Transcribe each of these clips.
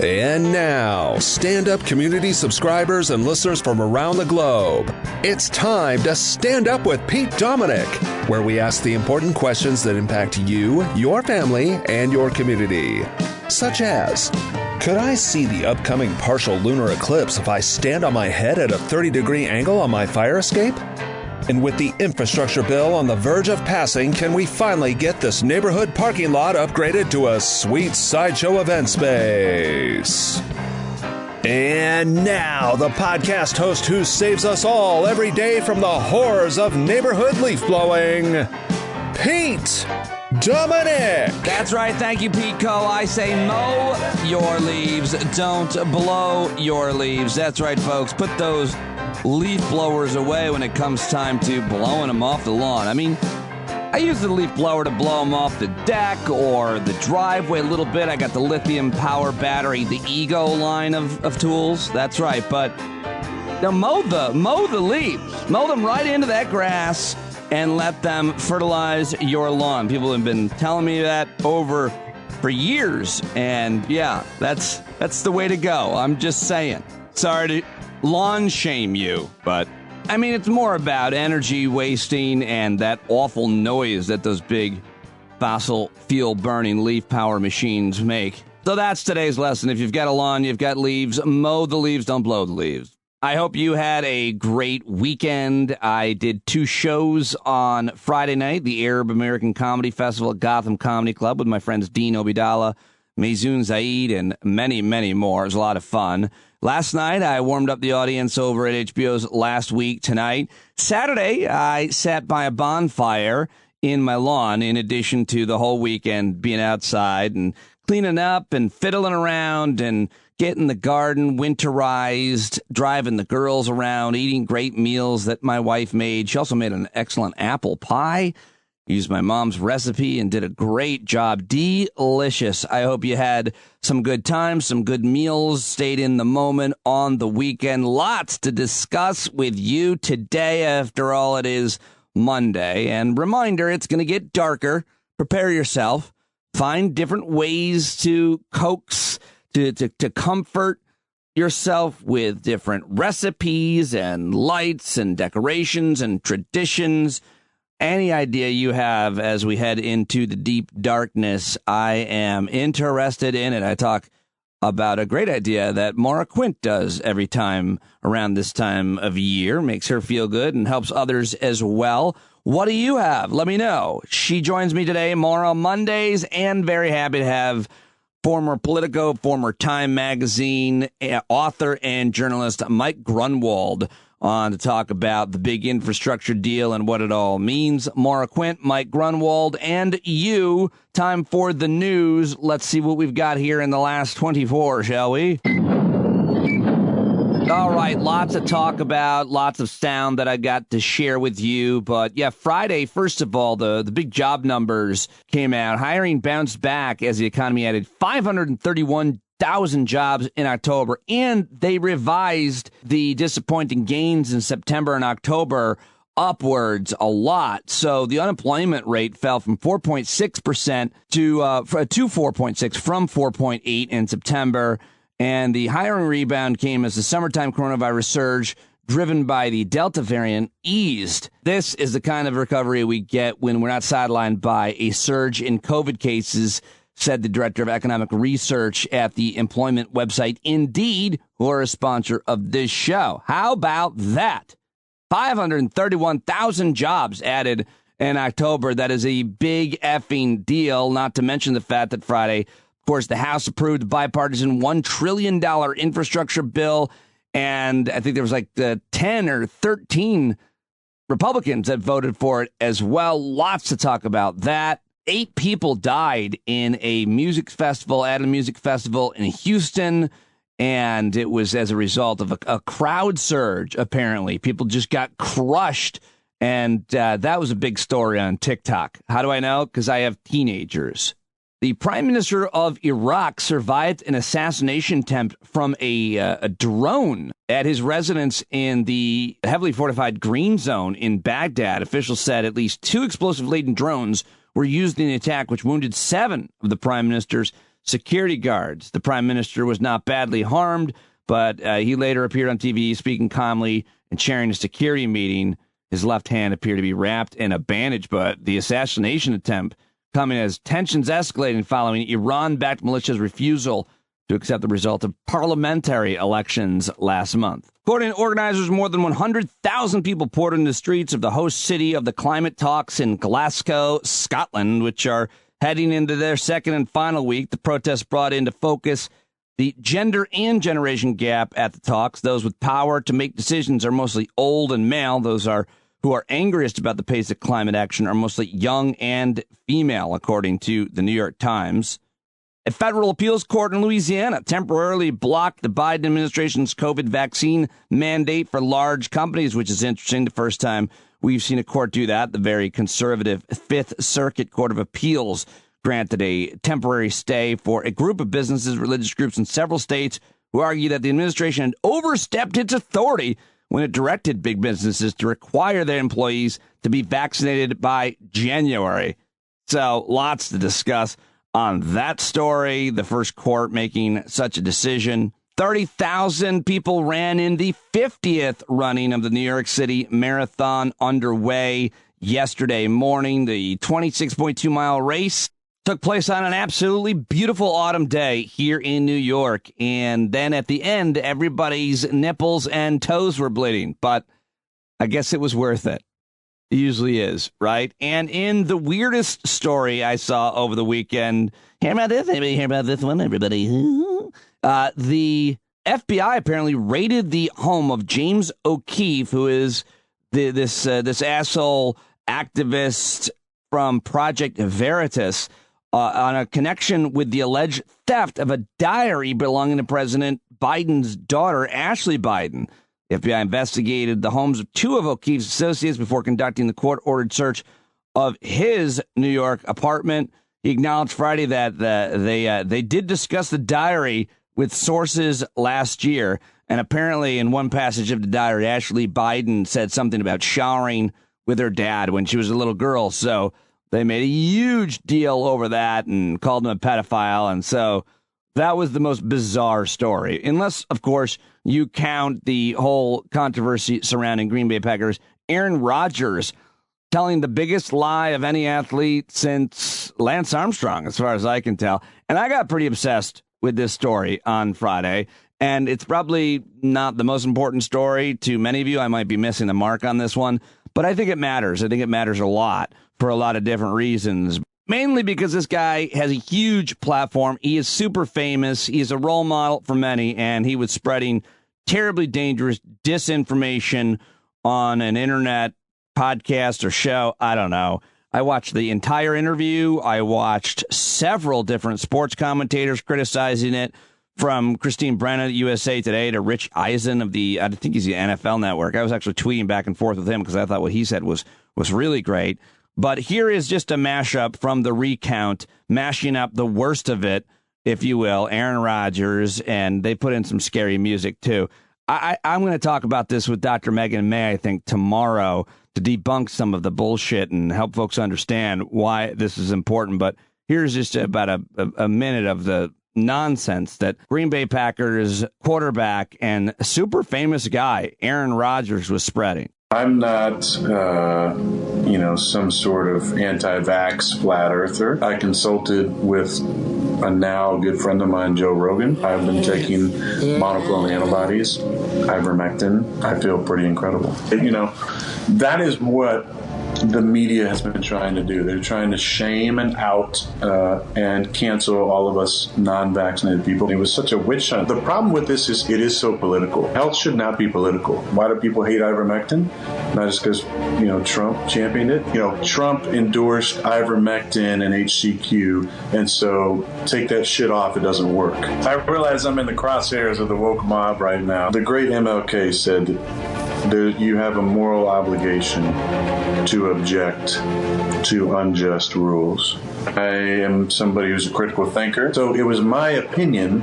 And now, stand-up community subscribers and listeners from around the globe, it's time to Stand Up with Pete Dominic, where we ask the important questions that impact you, your family, and your community. Such as, could I see the upcoming partial lunar eclipse if I stand on my head at a 30-degree angle on my fire escape? And with the infrastructure bill on the verge of passing, can we finally get this neighborhood parking lot upgraded to a sweet sideshow event space? And now, the podcast host who saves us all every day from the horrors of neighborhood leaf blowing, Pete Dominic. That's right. Thank you, Pete Co. I say mow your leaves, don't blow your leaves. That's right, folks. Put those leaf blowers away when it comes time to blowing them off the lawn. I mean, I use the leaf blower to blow them off the deck or the driveway a little bit. I got the lithium power battery, the Ego line of tools. That's right. But now mow the leaves. Mow them right into that grass and let them fertilize your lawn. People have been telling me that for years. And yeah, that's the way to go. I'm just saying. Sorry to lawn shame you, but I mean, it's more about energy wasting and that awful noise that those big fossil fuel burning leaf power machines make. So that's today's lesson. If you've got a lawn, you've got leaves, mow the leaves, don't blow the leaves. I hope you had a great weekend. I did 2 shows on Friday night, the Arab American Comedy Festival at Gotham Comedy Club with my friends Dean Obidala, Mayzoon Zaid, and many, many more. It was a lot of fun. Last night, I warmed up the audience over at HBO's Last Week Tonight. Saturday, I sat by a bonfire in my lawn, in addition to the whole weekend being outside and cleaning up and fiddling around and getting the garden winterized, driving the girls around, eating great meals that my wife made. She also made an excellent apple pie. Used my mom's recipe and did a great job. Delicious. I hope you had some good times, some good meals, stayed in the moment on the weekend. Lots to discuss with you today. After all, it is Monday. And reminder, it's going to get darker. Prepare yourself. Find different ways to coax, to comfort yourself with different recipes and lights and decorations and traditions. Any idea you have as we head into the deep darkness, I am interested in it. I talk about a great idea that Maura Quint does every time around this time of year. Makes her feel good and helps others as well. What do you have? Let me know. She joins me today, Maura, Mondays, and very happy to have former Politico, former Time Magazine author and journalist Mike Grunwald on to talk about the big infrastructure deal and what it all means. Maura Quint, Mike Grunwald, and you. Time for the news. Let's see what we've got here in the last 24, shall we? All right, lots to talk about, lots of sound that I got to share with you. But yeah, Friday, first of all, the big job numbers came out. Hiring bounced back as the economy added 531,000 jobs in October, and they revised the disappointing gains in September and October upwards a lot. So the unemployment rate fell from 4.6% to 4.6 from 4.8 in September. And the hiring rebound came as the summertime coronavirus surge, driven by the Delta variant, eased. This is the kind of recovery we get when we're not sidelined by a surge in COVID cases, said the director of economic research at the employment website Indeed, who are a sponsor of this show. How about that? 531,000 jobs added in October. That is a big effing deal, not to mention the fact that Friday, of course, the House approved the bipartisan $1 trillion infrastructure bill. And I think there was like 10 or 13 Republicans that voted for it as well. Lots to talk about that. 8 people died in a music festival, at a music festival in Houston. And it was as a result of a crowd surge, apparently. People just got crushed. And that was a big story on TikTok. How do I know? Because I have teenagers. The prime minister of Iraq survived an assassination attempt from a drone at his residence in the heavily fortified Green Zone in Baghdad. Officials said at least 2 explosive-laden drones were used in the attack, which wounded 7 of the prime minister's security guards. The prime minister was not badly harmed, but he later appeared on TV speaking calmly and chairing a security meeting. His left hand appeared to be wrapped in a bandage, but the assassination attempt coming as tensions escalating following Iran-backed militia's refusal to accept the result of parliamentary elections last month. According to organizers, more than 100,000 people poured into the streets of the host city of the climate talks in Glasgow, Scotland, which are heading into their second and final week. The protests brought into focus the gender and generation gap at the talks. Those with power to make decisions are mostly old and male. Those who are angriest about the pace of climate action are mostly young and female, according to the New York Times. A federal appeals court in Louisiana temporarily blocked the Biden administration's COVID vaccine mandate for large companies, which is interesting. The first time we've seen a court do that. The very conservative Fifth Circuit Court of Appeals granted a temporary stay for a group of businesses, religious groups in several states who argue that the administration had overstepped its authority when it directed big businesses to require their employees to be vaccinated by January. So lots to discuss on that story. The first court making such a decision. 30,000 people ran in the 50th running of the New York City Marathon underway yesterday morning. The 26.2-mile race took place on an absolutely beautiful autumn day here in New York. And then at the end, everybody's nipples and toes were bleeding. But I guess it was worth it. It usually is, right? And in the weirdest story I saw over the weekend, hear about this? Anybody hear about this one? Everybody? The FBI apparently raided the home of James O'Keefe, who is this asshole activist from Project Veritas, on a connection with the alleged theft of a diary belonging to President Biden's daughter, Ashley Biden. The FBI investigated the homes of two of O'Keefe's associates before conducting the court-ordered search of his New York apartment. He acknowledged Friday that they did discuss the diary with sources last year. And apparently in one passage of the diary, Ashley Biden said something about showering with her dad when she was a little girl. So they made a huge deal over that and called him a pedophile. And so that was the most bizarre story, unless, of course, you count the whole controversy surrounding Green Bay Packers Aaron Rodgers telling the biggest lie of any athlete since Lance Armstrong, as far as I can tell. And I got pretty obsessed with this story on Friday, and it's probably not the most important story to many of you. I might be missing the mark on this one, but I think it matters. I think it matters a lot for a lot of different reasons. Mainly because this guy has a huge platform. He is super famous. He is a role model for many, and he was spreading terribly dangerous disinformation on an internet podcast or show. I don't know. I watched the entire interview. I watched several different sports commentators criticizing it, from Christine Brennan at USA Today to Rich Eisen of I think he's the NFL Network. I was actually tweeting back and forth with him because I thought what he said was really great. But here is just a mashup from the recount, mashing up the worst of it, if you will, Aaron Rodgers, and they put in some scary music, too. I'm going to talk about this with Dr. Megan May, I think, tomorrow to debunk some of the bullshit and help folks understand why this is important. But here's just about a minute of the nonsense that Green Bay Packers quarterback and super famous guy, Aaron Rodgers, was spreading. I'm not, some sort of anti-vax flat earther. I consulted with a now good friend of mine, Joe Rogan. I've been taking monoclonal antibodies, ivermectin. I feel pretty incredible. That is what the media has been trying to do. They're trying to shame and out and cancel all of us non-vaccinated people. It was such a witch hunt. The problem with this is it is so political. Health should not be political. Why do people hate ivermectin? Not just because, Trump championed it. Trump endorsed ivermectin and HCQ, and so take that shit off. It doesn't work. I realize I'm in the crosshairs of the woke mob right now. The great MLK said you have a moral obligation to object to unjust rules. I am somebody who's a critical thinker, so it was my opinion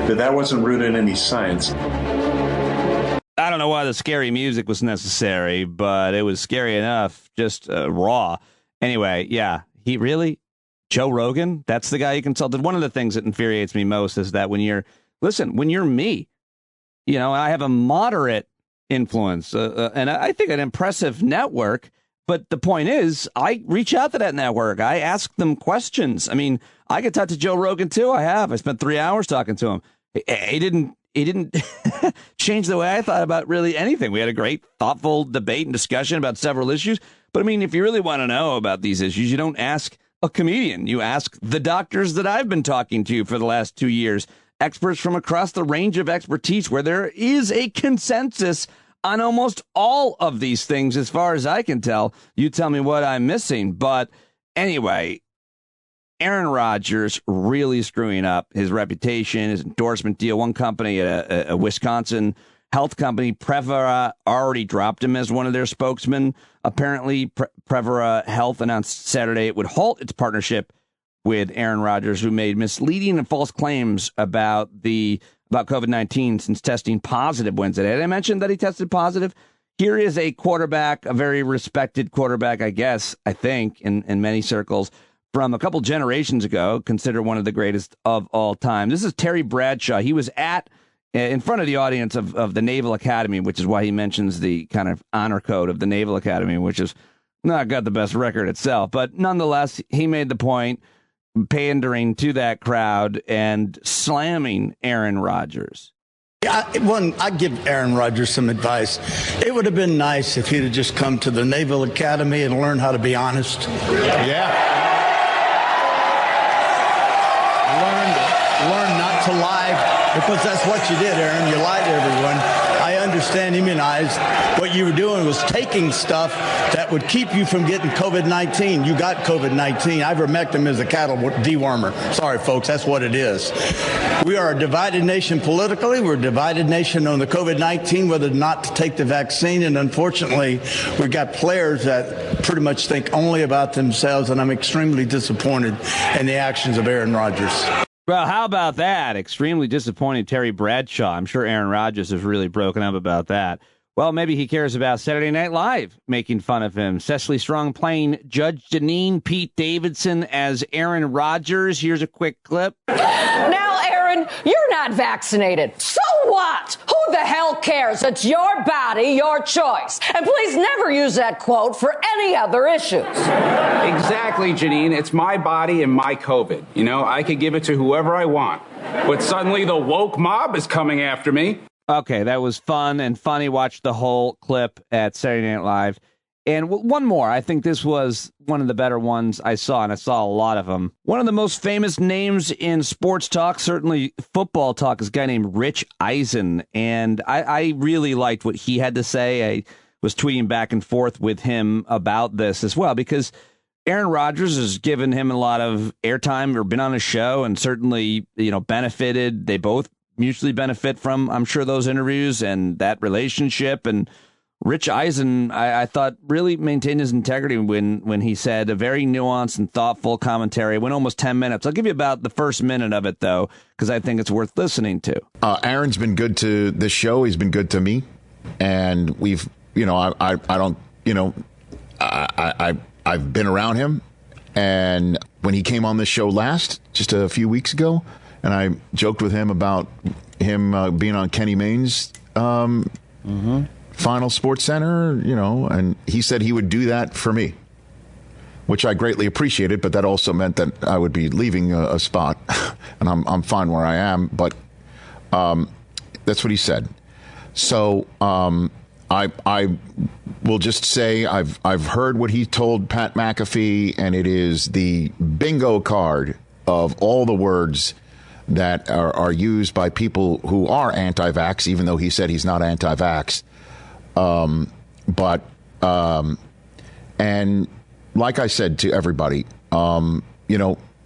that wasn't rooted in any science. I don't know why the scary music was necessary, but it was scary enough, just raw. Anyway, yeah, he really? Joe Rogan, that's the guy you consulted. One of the things that infuriates me most is that when you're me, I have a moderate influence and I think an impressive network. But the point is, I reach out to that network. I ask them questions. I mean, I could talk to Joe Rogan, too. I spent 3 hours talking to him. He didn't change the way I thought about really anything. We had a great, thoughtful debate and discussion about several issues. But I mean, if you really want to know about these issues, you don't ask a comedian. You ask the doctors that I've been talking to for the last 2 years, experts from across the range of expertise where there is a consensus on almost all of these things, as far as I can tell. You tell me what I'm missing. But anyway, Aaron Rodgers really screwing up his reputation, his endorsement deal. One company, a Wisconsin health company, Prevera, already dropped him as one of their spokesmen. Apparently, Prevera Health announced Saturday it would halt its partnership with Aaron Rodgers, who made misleading and false claims about COVID-19 since testing positive Wednesday. Did I mention that he tested positive? Here is a quarterback, a very respected quarterback, I think, in many circles, from a couple generations ago, considered one of the greatest of all time. This is Terry Bradshaw. He was in front of the audience of the Naval Academy, which is why he mentions the kind of honor code of the Naval Academy, which is not got the best record itself. But nonetheless, he made the point, pandering to that crowd and slamming Aaron Rodgers. I'd give Aaron Rodgers some advice. It would have been nice if he'd have just come to the Naval Academy and learned how to be honest. Yeah. Learn not to lie, because that's what you did, Aaron. You lied to everyone. I understand, immunized. What you were doing was taking stuff that would keep you from getting COVID-19. You got COVID-19. Ivermectin is a cattle dewormer. Sorry, folks, that's what it is. We are a divided nation politically. We're a divided nation on the COVID-19, whether or not to take the vaccine. And unfortunately, we've got players that pretty much think only about themselves. And I'm extremely disappointed in the actions of Aaron Rodgers. Well, how about that? Extremely disappointed Terry Bradshaw. I'm sure Aaron Rodgers is really broken up about that. Well, maybe he cares about Saturday Night Live making fun of him. Cecily Strong playing Judge Janine Pete Davidson as Aaron Rodgers. Here's a quick clip. Now, Aaron, you're not vaccinated. So what? Who the hell cares? It's your body, your choice. And please never use that quote for any other issues. Exactly, Janine. It's my body and my COVID. I could give it to whoever I want. But suddenly the woke mob is coming after me. Okay, that was fun and funny. Watch the whole clip at Saturday Night Live. And one more. I think this was one of the better ones I saw, and I saw a lot of them. One of the most famous names in sports talk, certainly football talk, is a guy named Rich Eisen. And I really liked what he had to say. I was tweeting back and forth with him about this as well, because Aaron Rodgers has given him a lot of airtime or been on his show and certainly, benefited. They both mutually benefit from, I'm sure, those interviews and that relationship. And Rich Eisen, I thought, really maintained his integrity when he said a very nuanced and thoughtful commentary. It went almost 10 minutes. I'll give you about the first minute of it, though, because I think it's worth listening to. Aaron's been good to this show. He's been good to me. And we've, I've been around him. And when he came on this show last, just a few weeks ago, and I joked with him about him being on Kenny Mayne's Final Sports Center, and he said he would do that for me, which I greatly appreciated. But that also meant that I would be leaving a spot, and I'm fine where I am. But that's what he said. So I will just say I've heard what he told Pat McAfee, and it is the bingo card of all the words that are used by people who are anti-vax, even though he said he's not anti-vax. And like I said to everybody,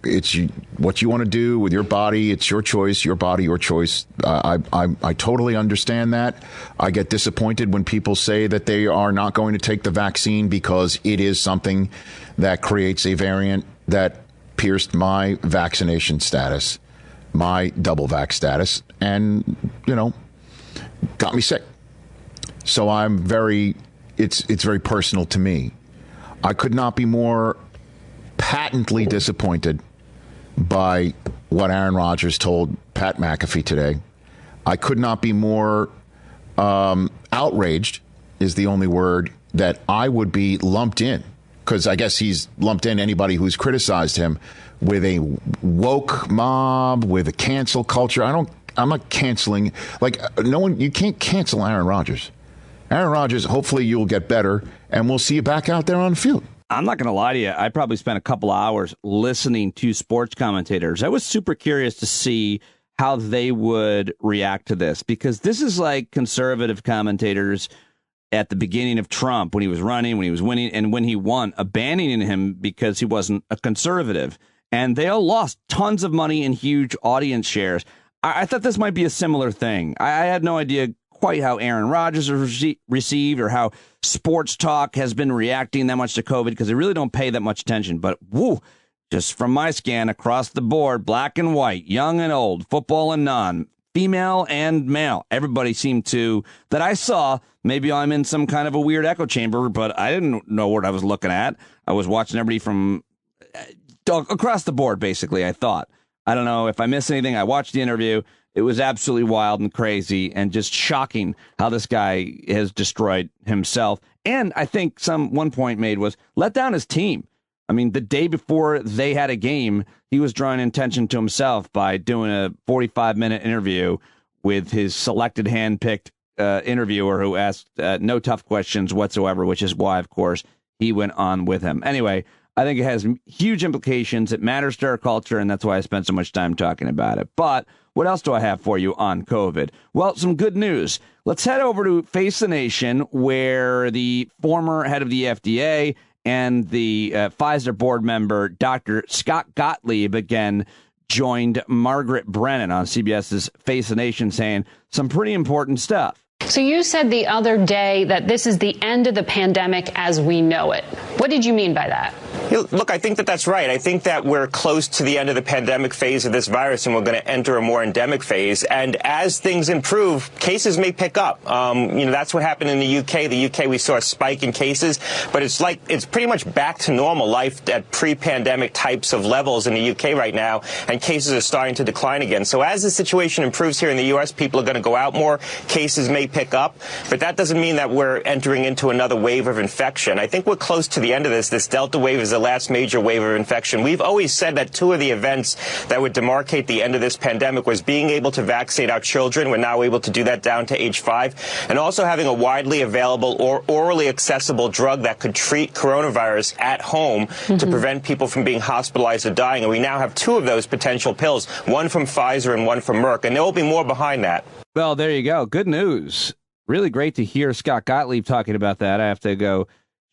it's what you want to do with your body. It's your choice, your body, your choice. I totally understand that. I get disappointed when people say that they are not going to take the vaccine because it is something that creates a variant that pierced my vaccination status, my double vax status, and, got me sick. So it's very personal to me. I could not be more patently disappointed by what Aaron Rodgers told Pat McAfee today. I could not be more outraged, is the only word, that I would be lumped in, because I guess he's lumped in anybody who's criticized him with a woke mob, with a cancel culture. I'm not canceling. Like, no one, you can't cancel Aaron Rodgers. Aaron Rodgers, hopefully you'll get better, and we'll see you back out there on the field. I'm not going to lie to you. I probably spent a couple hours listening to sports commentators. I was super curious to see how they would react to this, because this is like conservative commentators at the beginning of Trump, when he was running, when he was winning, and when he won, abandoning him because he wasn't a conservative. And they all lost tons of money and huge audience shares. I thought this might be a similar thing. I had no idea quite how Aaron Rodgers was received, or how sports talk has been reacting that much to COVID, because they really don't pay that much attention. But woo, just from my scan across the board, black and white, young and old, football and non, female and male, everybody seemed to, that I saw, maybe I'm in some kind of a weird echo chamber, but I didn't know what I was looking at. I was watching everybody from across the board, basically, I thought. I don't know if I missed anything. I watched the interview. It was absolutely wild and crazy and just shocking how this guy has destroyed himself. And I think one point made was let down his team. I mean, the day before they had a game, he was drawing attention to himself by doing a 45-minute interview with his selected, hand-picked interviewer who asked no tough questions whatsoever, which is why, of course, he went on with him. Anyway, I think it has huge implications. It matters to our culture, and that's why I spent so much time talking about it. But what else do I have for you on COVID? Well, some good news. Let's head over to Face the Nation, where the former head of the FDA and the Pfizer board member, Dr. Scott Gottlieb, again joined Margaret Brennan on CBS's Face the Nation, saying some pretty important stuff. So you said the other day that this is the end of the pandemic as we know it. What did you mean by that? Look, I think that that's right. I think that we're close to the end of the pandemic phase of this virus, and we're going to enter a more endemic phase. And as things improve, cases may pick up. That's what happened in the UK. The UK, we saw a spike in cases, but it's pretty much back to normal life at pre-pandemic types of levels in the UK right now, and cases are starting to decline again. So as the situation improves here in the U.S., people are going to go out more. Cases may pick up, but that doesn't mean that we're entering into another wave of infection. I think we're close to the end of this. This Delta wave is the last major wave of infection. We've always said that two of the events that would demarcate the end of this pandemic was being able to vaccinate our children. We're now able to do that down to age 5, and also having a widely available or orally accessible drug that could treat coronavirus at home to prevent people from being hospitalized or dying. And we now have two of those potential pills, one from Pfizer and one from Merck, and there will be more behind that. Well, there you go. Good news. Really great to hear Scott Gottlieb talking about that. I have to go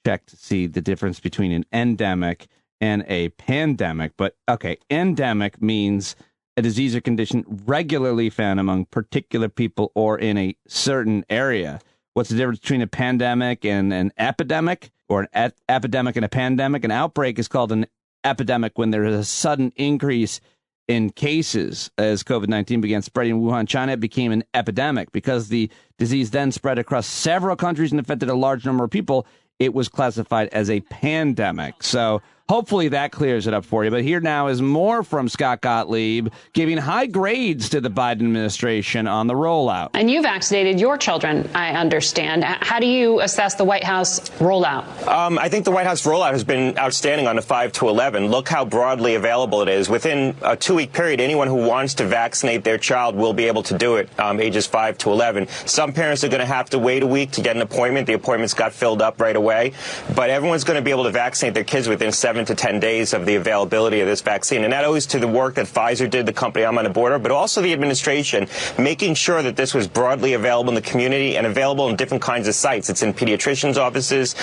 check to see the difference between an endemic and a pandemic. But, okay, endemic means a disease or condition regularly found among particular people or in a certain area. What's the difference between a pandemic and an epidemic, or an epidemic and a pandemic? An outbreak is called an epidemic when there is a sudden increase in cases. As COVID-19 began spreading in Wuhan, China, it became an epidemic. Because the disease then spread across several countries and affected a large number of people, it was classified as a pandemic. So hopefully that clears it up for you. But here now is more from Scott Gottlieb, giving high grades to the Biden administration on the rollout. And you vaccinated your children, I understand. How do you assess the White House rollout? I think the White House rollout has been outstanding on the 5 to 11. Look how broadly available it is. Within a 2-week period, anyone who wants to vaccinate their child will be able to do it, ages 5 to 11. Some parents are going to have to wait a week to get an appointment. The appointments got filled up right away. But everyone's going to be able to vaccinate their kids within 7 to 10 days of the availability of this vaccine. And that owes to the work that Pfizer did, the company I'm on the board of, but also the administration, making sure that this was broadly available in the community and available in different kinds of sites. It's in pediatricians' offices.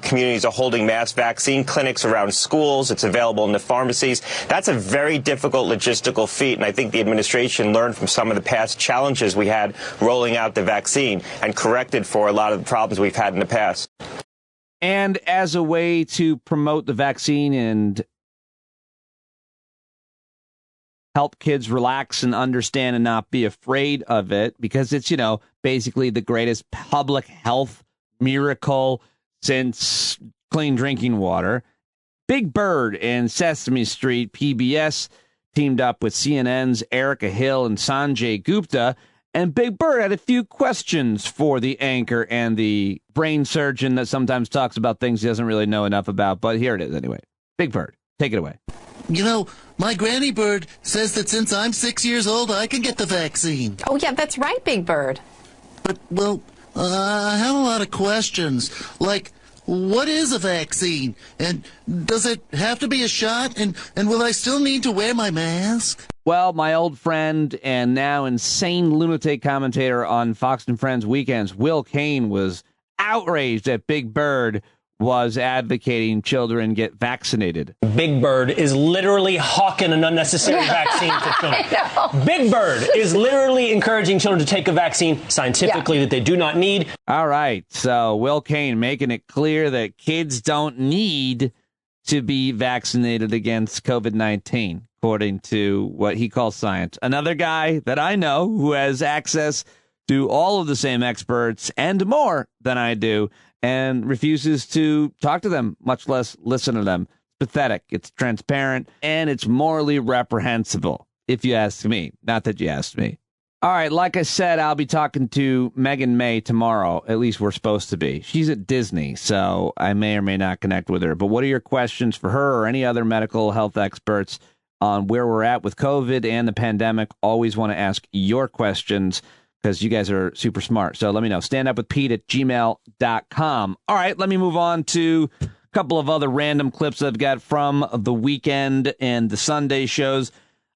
Communities are holding mass vaccine clinics around schools. It's available in the pharmacies. That's a very difficult logistical feat, and I think the administration learned from some of the past challenges we had rolling out the vaccine and corrected for a lot of the problems we've had in the past. And as a way to promote the vaccine and help kids relax and understand and not be afraid of it, because it's, basically the greatest public health miracle since clean drinking water, Big Bird and Sesame Street, PBS, teamed up with CNN's Erica Hill and Sanjay Gupta. And Big Bird had a few questions for the anchor and the brain surgeon that sometimes talks about things he doesn't really know enough about. But here it is anyway. Big Bird, take it away. You know, my granny bird says that since I'm 6 years old, I can get the vaccine. Oh, yeah, that's right, Big Bird. But, well, I have a lot of questions. Like, what is a vaccine? And does it have to be a shot? And will I still need to wear my mask? Well, my old friend and now insane lunatic commentator on Fox and Friends weekends, Will Cain, was outraged that Big Bird was advocating children get vaccinated. Big Bird is literally hawking an unnecessary vaccine to children. Big Bird is literally encouraging children to take a vaccine scientifically that they do not need. All right. So Will Cain making it clear that kids don't need to be vaccinated against COVID-19, according to what he calls science. Another guy that I know who has access to all of the same experts and more than I do, and refuses to talk to them, much less listen to them. It's pathetic. It's transparent, and it's morally reprehensible, if you ask me. Not that you asked me. All right, like I said, I'll be talking to Megan May tomorrow. At least we're supposed to be. She's at Disney, so I may or may not connect with her. But what are your questions for her or any other medical health experts on where we're at with COVID and the pandemic? Always want to ask your questions, because you guys are super smart. So let me know. standupwithpete@gmail.com. All right, let me move on to a couple of other random clips I've got from the weekend and the Sunday shows.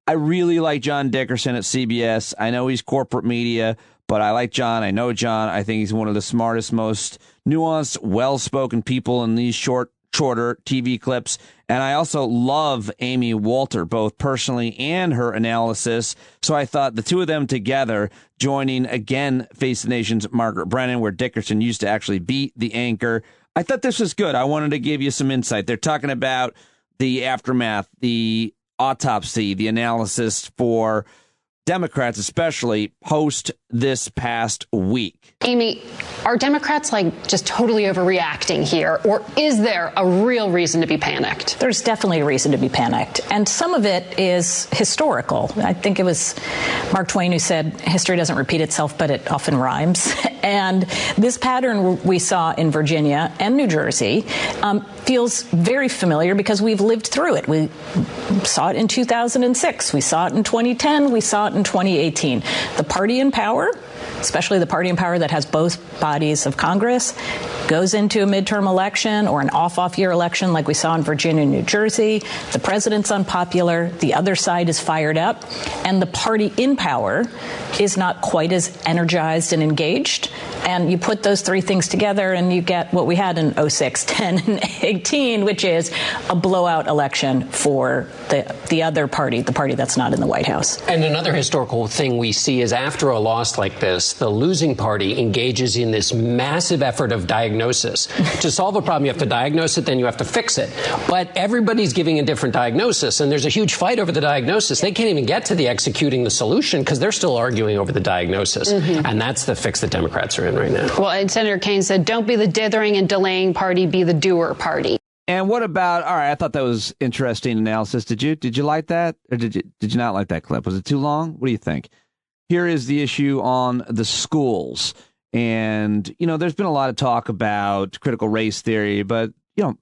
I really like John Dickerson at CBS. I know he's corporate media, but I like John. I know John. I think he's one of the smartest, most nuanced, well-spoken people in these shorter TV clips. And I also love Amy Walter, both personally and her analysis. So I thought the two of them together, joining again Face the Nation's Margaret Brennan, where Dickerson used to actually be the anchor. I thought this was good. I wanted to give you some insight. They're talking about the aftermath, the autopsy, the analysis for Democrats, especially post this past week. Amy, are Democrats just totally overreacting here, or is there a real reason to be panicked? There's definitely a reason to be panicked, and some of it is historical. I think it was Mark Twain who said history doesn't repeat itself, but it often rhymes. And this pattern we saw in Virginia and New Jersey feels very familiar because we've lived through it. We saw it in 2006. We saw it in 2010. We saw it in 2018. The party in power, especially the party in power that has both bodies of Congress, goes into a midterm election or an off year election like we saw in Virginia and New Jersey. The president's unpopular. The other side is fired up. And the party in power is not quite as energized and engaged. And you put those three things together and you get what we had in 06, 10, and 18, which is a blowout election for the other party, the party that's not in the White House. And another historical thing we see is after a loss like this, the losing party engages in this massive effort of diagnosis. To solve a problem, you have to diagnose it, then you have to fix it. But everybody's giving a different diagnosis, and there's a huge fight over the diagnosis. They can't even get to the executing the solution because they're still arguing over the diagnosis. Mm-hmm. And that's the fix that Democrats are in right now. Well, and Senator Kaine said, don't be the dithering and delaying party, be the doer party. And what about, all right, I thought that was interesting analysis. Did you like that? Or did you not like that clip? Was it too long? What do you think? Here is the issue on the schools. And, there's been a lot of talk about critical race theory, but,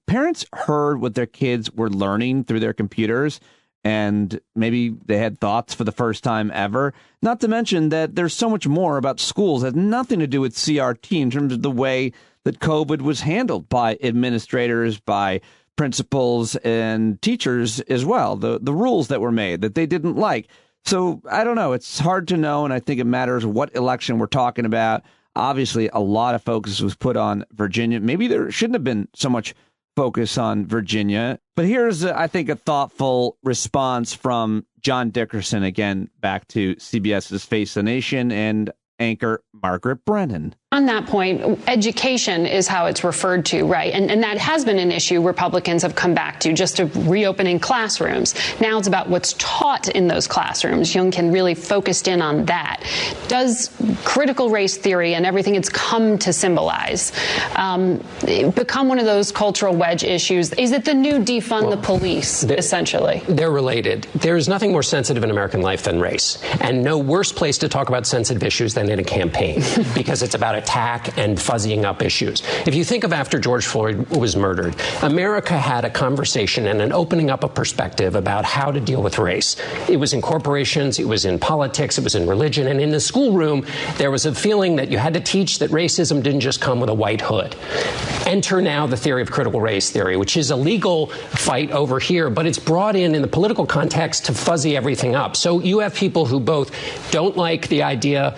parents heard what their kids were learning through their computers, and maybe they had thoughts for the first time ever. Not to mention that there's so much more about schools that has nothing to do with CRT in terms of the way that COVID was handled by administrators, by principals and teachers as well. The rules that were made that they didn't like. So I don't know. It's hard to know. And I think it matters what election we're talking about. Obviously, a lot of focus was put on Virginia. Maybe there shouldn't have been so much focus on Virginia. But here's, I think, a thoughtful response from John Dickerson, again, back to CBS's Face the Nation and anchor Margaret Brennan. On that point, education is how it's referred to, right? And that has been an issue Republicans have come back to, just of reopening classrooms. Now it's about what's taught in those classrooms. Youngkin really focused in on that. Does critical race theory and everything it's come to symbolize become one of those cultural wedge issues? Is it the new defund the police, essentially? They're related. There is nothing more sensitive in American life than race, and no worse place to talk about sensitive issues than in a campaign, because it's about attack and fuzzying up issues. If you think of after George Floyd was murdered, America had a conversation and an opening up of perspective about how to deal with race. It was in corporations, it was in politics, it was in religion, and in the schoolroom, there was a feeling that you had to teach that racism didn't just come with a white hood. Enter now the theory of critical race theory, which is a legal fight over here, but it's brought in the political context to fuzzy everything up. So you have people who both don't like the idea,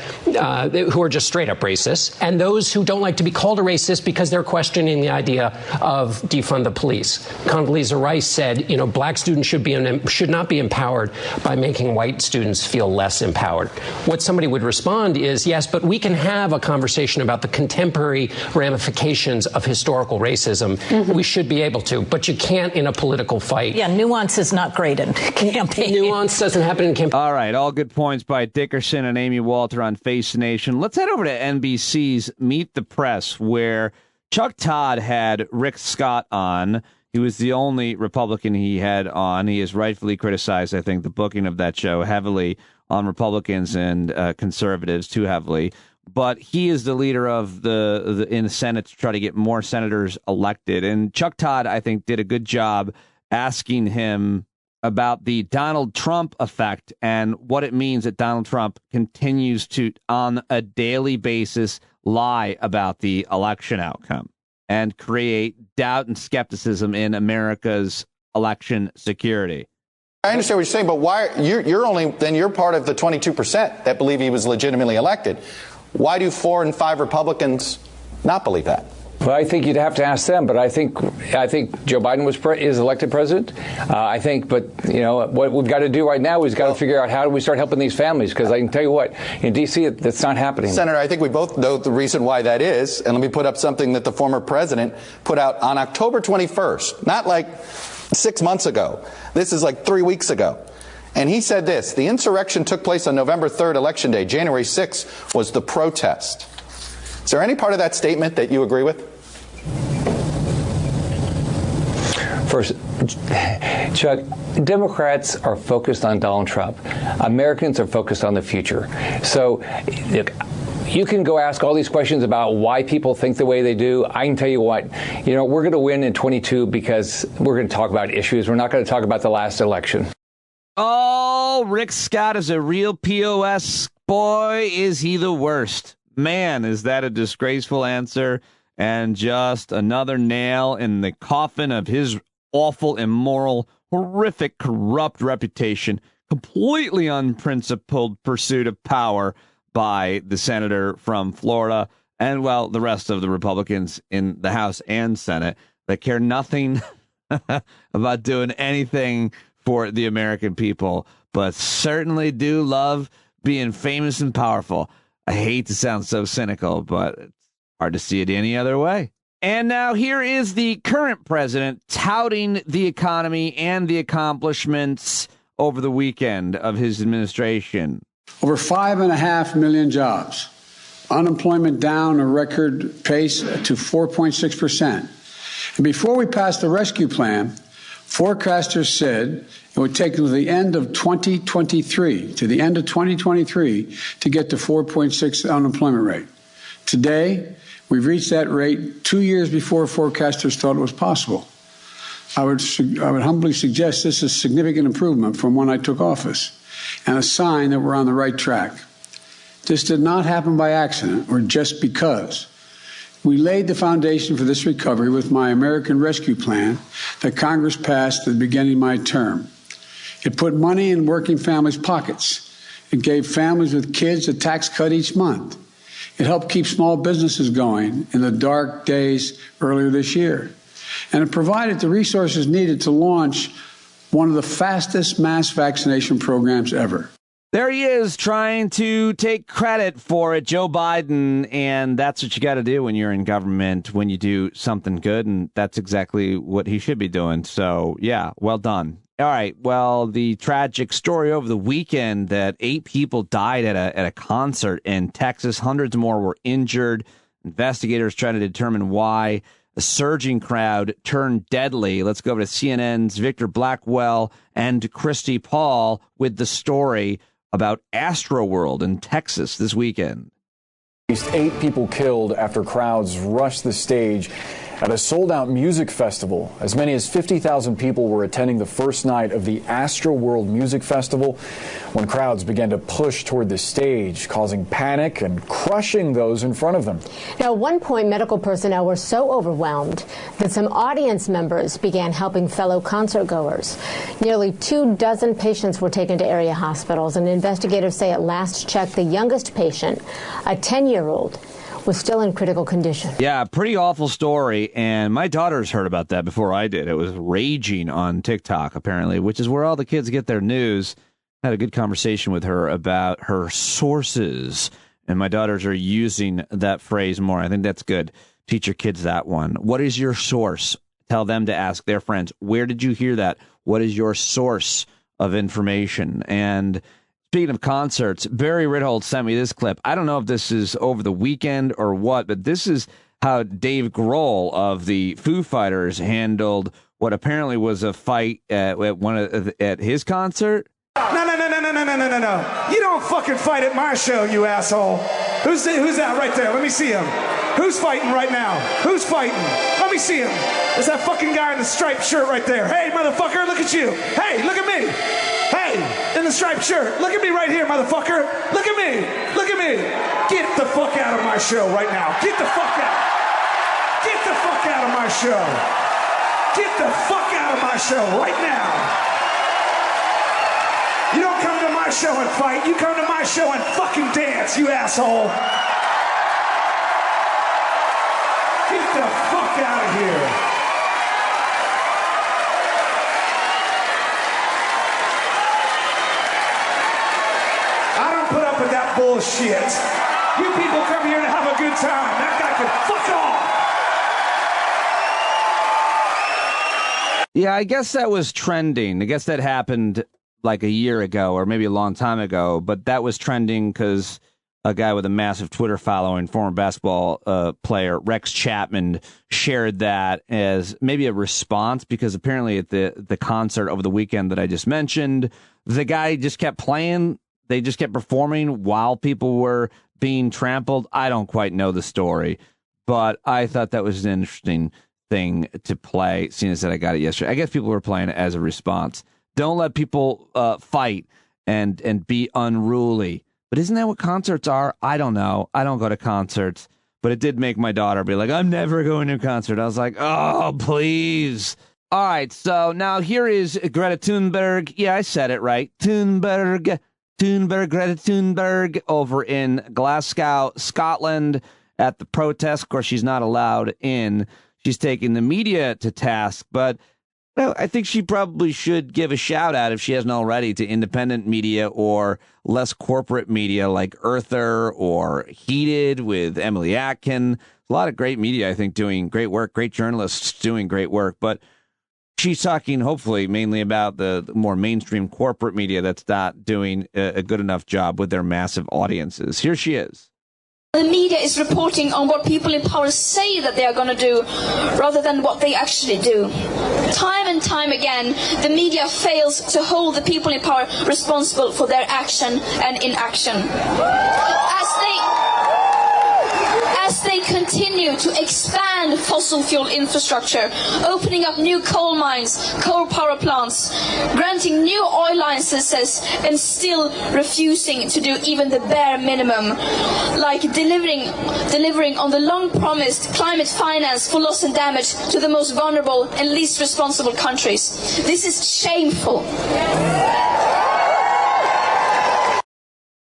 who are just straight up racist, and those who don't like to be called a racist because they're questioning the idea of defund the police. Condoleezza Rice said, black students should not be empowered by making white students feel less empowered. What somebody would respond is, yes, but we can have a conversation about the contemporary ramifications of historical racism. Mm-hmm. We should be able to, but you can't in a political fight. Yeah, nuance is not great in campaign. Nuance doesn't happen in campaign. All right, all good points by Dickerson and Amy Walter on Face Nation. Let's head over to NBC's Meet the Press, where Chuck Todd had Rick Scott on. He was the only Republican he had on. He has rightfully criticized, I think, the booking of that show heavily on Republicans and conservatives, too heavily. But he is the leader of in the Senate to try to get more senators elected. And Chuck Todd, I think, did a good job asking him about the Donald Trump effect and what it means that Donald Trump continues to, on a daily basis, lie about the election outcome and create doubt and skepticism in America's election security. I understand what you're saying, but why you're part of the 22% that believe he was legitimately elected. Why do 4 and 5 Republicans not believe that? Well, I think you'd have to ask them, but I think Joe Biden is elected president. What we've got to do right now is got to figure out how do we start helping these families, because I can tell you what, in D.C. that's not happening. Senator, I think we both know the reason why that is, and let me put up something that the former president put out on October 21st, not like 6 months ago. This is like 3 weeks ago. And he said this: the insurrection took place on November 3rd, Election Day. January 6th was the protest. Is there any part of that statement that you agree with? First, Chuck, Democrats are focused on Donald Trump. Americans are focused on the future. So, look, you can go ask all these questions about why people think the way they do. I can tell you what, we're going to win in 22 because we're going to talk about issues. We're not going to talk about the last election. Oh, Rick Scott is a real POS. Boy, is he the worst. Man, is that a disgraceful answer and just another nail in the coffin of his awful, immoral, horrific, corrupt reputation, completely unprincipled pursuit of power by the senator from Florida and, well, the rest of the Republicans in the House and Senate that care nothing about doing anything for the American people, but certainly do love being famous and powerful. I hate to sound so cynical, but it's hard to see it any other way. And now here is the current president touting the economy and the accomplishments over the weekend of his administration. Over 5.5 million jobs. Unemployment down a record pace to 4.6%. And before we passed the rescue plan, forecasters said it would take to the end of 2023, to get to 4.6 unemployment rate. Today, we've reached that rate 2 years before forecasters thought it was possible. I would humbly suggest this is a significant improvement from when I took office and a sign that we're on the right track. This did not happen by accident or just because. We laid the foundation for this recovery with my American Rescue Plan that Congress passed at the beginning of my term. It put money in working families' pockets. It gave families with kids a tax cut each month. It helped keep small businesses going in the dark days earlier this year. And it provided the resources needed to launch one of the fastest mass vaccination programs ever. There he is trying to take credit for it, Joe Biden, and that's what you got to do when you're in government, when you do something good, and that's exactly what he should be doing. So, yeah, well done. All right, well, the tragic story over the weekend that 8 people died at a concert in Texas, hundreds more were injured. Investigators trying to determine why. A surging crowd turned deadly. Let's go over to CNN's Victor Blackwell and Christy Paul with the story about Astroworld in Texas this weekend. At least 8 people killed after crowds rushed the stage at a sold-out music festival. As many as 50,000 people were attending the first night of the Astroworld Music Festival when crowds began to push toward the stage, causing panic and crushing those in front of them. Now, at one point, medical personnel were so overwhelmed that some audience members began helping fellow concertgoers. Nearly 24 patients were taken to area hospitals, and investigators say at last check, the youngest patient, a 10-year-old, was still in critical condition. Yeah, pretty awful story, and my daughter's heard about that before I did. It was raging on TikTok, apparently, which is where all the kids get their news. Had a good conversation with her about her sources, and my daughters are using that phrase more. I think that's good. Teach your kids that one. What is your source? Tell them to ask their friends, where did you hear that? What is your source of information? And speaking of concerts, Barry Rithold sent me this clip. I don't know if this is over the weekend or what, but this is how Dave Grohl of the Foo Fighters handled what apparently was a fight at his concert. No. You don't fucking fight at my show, you asshole. Who's that right there? Let me see him. Who's fighting right now? Who's fighting? Let me see him. It's that fucking guy in the striped shirt right there. Hey, motherfucker, look at you. Hey, look at me. Hey, in the striped shirt. Look at me right here, motherfucker. Look at me. Look at me. Get the fuck out of my show right now. Get the fuck out. Get the fuck out of my show. Get the fuck out of my show right now. You don't come to my show and fight. You come to my show and fucking dance, you asshole. Get the fuck out of here. I don't put up with that bullshit. You people come here to have a good time. That guy can fuck off. Yeah, I guess that was trending. I guess that happened like a year ago or maybe a long time ago, but that was trending because a guy with a massive Twitter following, former basketball player Rex Chapman, shared that as maybe a response because apparently at the concert over the weekend that I just mentioned, the guy just kept playing. They just kept performing while people were being trampled. I don't quite know the story, but I thought that was an interesting thing to play, seeing as that I got it yesterday. I guess people were playing it as a response. Don't let people fight and be unruly. But isn't that what concerts are? I don't know. I don't go to concerts. But it did make my daughter be like, I'm never going to a concert. I was like, oh, please. All right, so now here is Greta Thunberg. Yeah, I said it right. Greta Thunberg over in Glasgow, Scotland at the protest. Of course, she's not allowed in. She's taking the media to task, but well, I think she probably should give a shout out, if she hasn't already, to independent media or less corporate media like Earther or Heated with Emily Atkin. A lot of great media, I think, doing great work, great journalists doing great work. But she's talking, hopefully, mainly about the more mainstream corporate media that's not doing a good enough job with their massive audiences. Here she is. The media is reporting on what people in power say that they are going to do rather than what they actually do. Time and time again, the media fails to hold the people in power responsible for their action and inaction. As they continue to expand fossil fuel infrastructure, opening up new coal mines, coal power plants, granting new oil licenses, and still refusing to do even the bare minimum, like delivering on the long-promised climate finance for loss and damage to the most vulnerable and least responsible countries. This is shameful.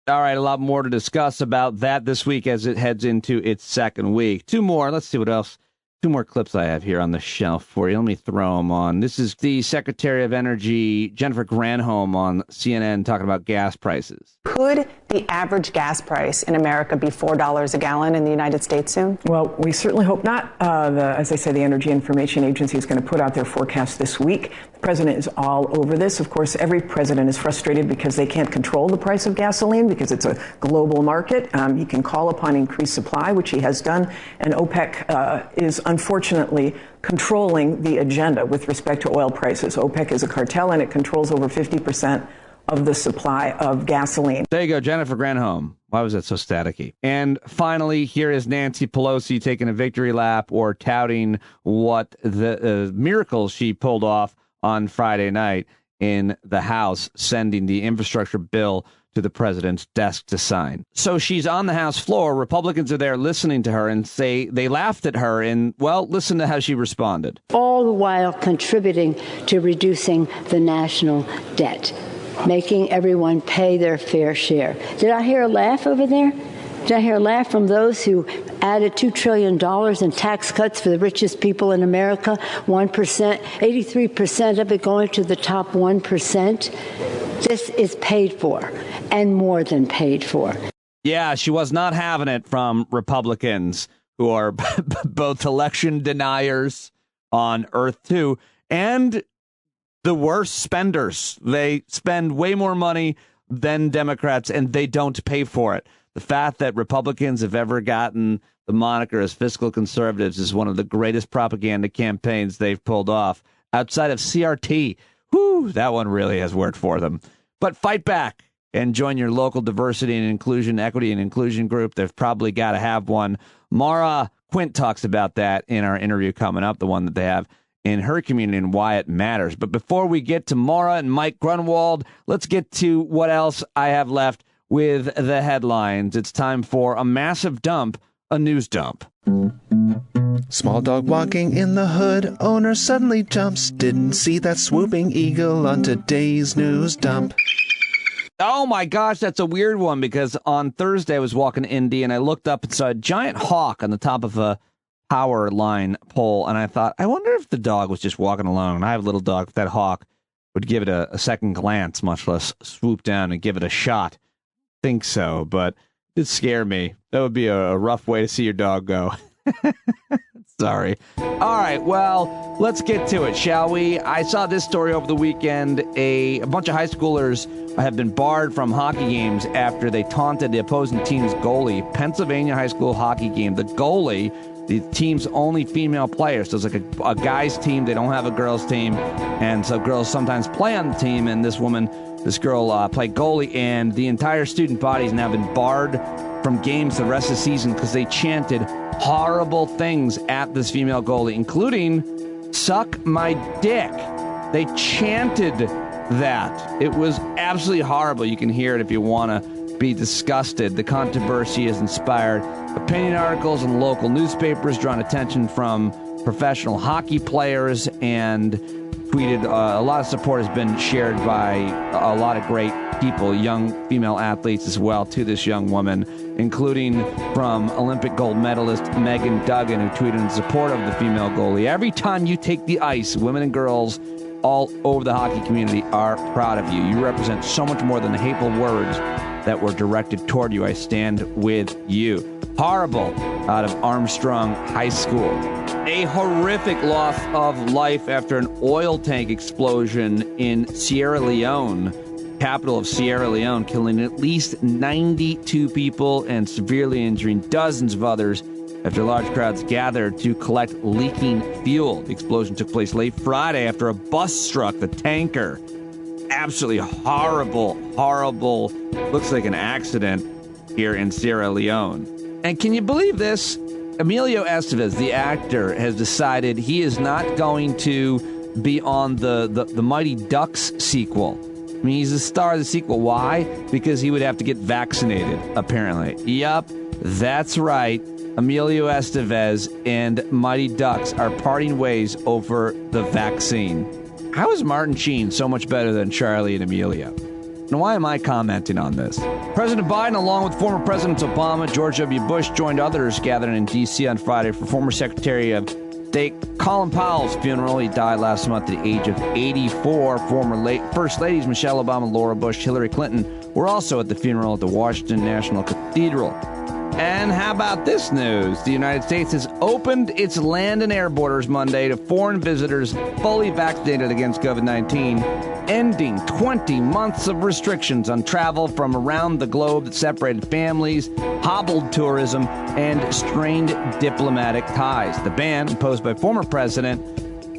All right, a lot more to discuss about that this week as it heads into its second week. Two more. Let's see what else Two more clips I have here on the shelf for you. Let me throw them on. This is the Secretary of Energy, Jennifer Granholm, on CNN talking about gas prices. Could the average gas price in America be $4 a gallon in the United States soon? Well, we certainly hope not. As I say, the Energy Information Agency is going to put out their forecast this week. The president is all over this. Of course, every president is frustrated because they can't control the price of gasoline because it's a global market. He can call upon increased supply, which he has done, and OPEC is unfortunately controlling the agenda with respect to oil prices. OPEC is a cartel, and it controls over 50% of the supply of gasoline. There you go, Jennifer Granholm. Why was that so staticky? And finally, here is Nancy Pelosi taking a victory lap or touting what the miracles she pulled off on Friday night in the House, sending the infrastructure bill to the president's desk to sign. So she's on the House floor. Republicans are there listening to her and say they laughed at her. And, well, listen to how she responded. All the while contributing to reducing the national debt, making everyone pay their fair share. Did I hear a laugh over there? Did I hear a laugh from those who added $2 trillion in tax cuts for the richest people in America? 1%, 83% of it going to the top 1%. This is paid for, and more than paid for. Yeah, she was not having it from Republicans who are both election deniers on Earth 2 and the worst spenders. They spend way more money than Democrats, and they don't pay for it. The fact that Republicans have ever gotten the moniker as fiscal conservatives is one of the greatest propaganda campaigns they've pulled off. Outside of CRT, whew, that one really has worked for them. But fight back and join your local diversity and inclusion, equity and inclusion group. They've probably got to have one. Maura Quint talks about that in our interview coming up, the one that they have in her community and why it matters. But before we get to Maura and Mike Grunwald, let's get to what else I have left with the headlines. It's time for a massive dump, a news dump. Small dog walking in the hood, owner suddenly jumps. Didn't see that swooping eagle on today's news dump. Oh my gosh, that's a weird one because on Thursday I was walking to Indy and I looked up and saw a giant hawk on the top of a power line pole, and I thought, I wonder if the dog was just walking alone. I have a little dog. If that hawk would give it a second glance, much less swoop down and give it a shot. Think so, but it scared me. That would be a rough way to see your dog go. Sorry. All right, well, let's get to it, shall we? I saw this story over the weekend. A bunch of high schoolers have been barred from hockey games after they taunted the opposing team's goalie. Pennsylvania high school hockey game. The goalie, the team's only female player. So it's like a guy's team. They don't have a girls' team. And so girls sometimes play on the team. And this girl played goalie. And the entire student body has now been barred from games the rest of the season because they chanted horrible things at this female goalie, including "suck my dick." They chanted that. It was absolutely horrible. You can hear it if you want to be disgusted. The controversy has inspired opinion articles in local newspapers, drawn attention from professional hockey players, and tweeted. A lot of support has been shared by a lot of great people, young female athletes as well, to this young woman, including from Olympic gold medalist Megan Duggan, who tweeted in support of the female goalie. Every time you take the ice, women and girls all over the hockey community are proud of you. You represent so much more than the hateful words that were directed toward you. I stand with you. Horrible out of Armstrong High School. A horrific loss of life after an oil tank explosion in Sierra Leone, capital of Sierra Leone, killing at least 92 people and severely injuring dozens of others after large crowds gathered to collect leaking fuel. The explosion took place late Friday after a bus struck the tanker. Absolutely horrible. Looks like an accident here in Sierra Leone. And can you believe this? Emilio Estevez, the actor, has decided he is not going to be on the Mighty Ducks sequel. I mean, he's the star of the sequel. Why? Because he would have to get vaccinated, apparently. Yup, that's right. Emilio Estevez and Mighty Ducks are parting ways over the vaccine. How is Martin Sheen so much better than Charlie and Emilio? And why am I commenting on this? President Biden, along with former Presidents Obama, George W. Bush, joined others gathered in D.C. on Friday for former Secretary of update. Colin Powell's funeral. He died last month at the age of 84. Former First Ladies Michelle Obama, Laura Bush, Hillary Clinton were also at the funeral at the Washington National Cathedral. And how about this news? The United States has opened its land and air borders Monday to foreign visitors fully vaccinated against COVID-19, ending 20 months of restrictions on travel from around the globe that separated families, hobbled tourism, and strained diplomatic ties. The ban, imposed by former President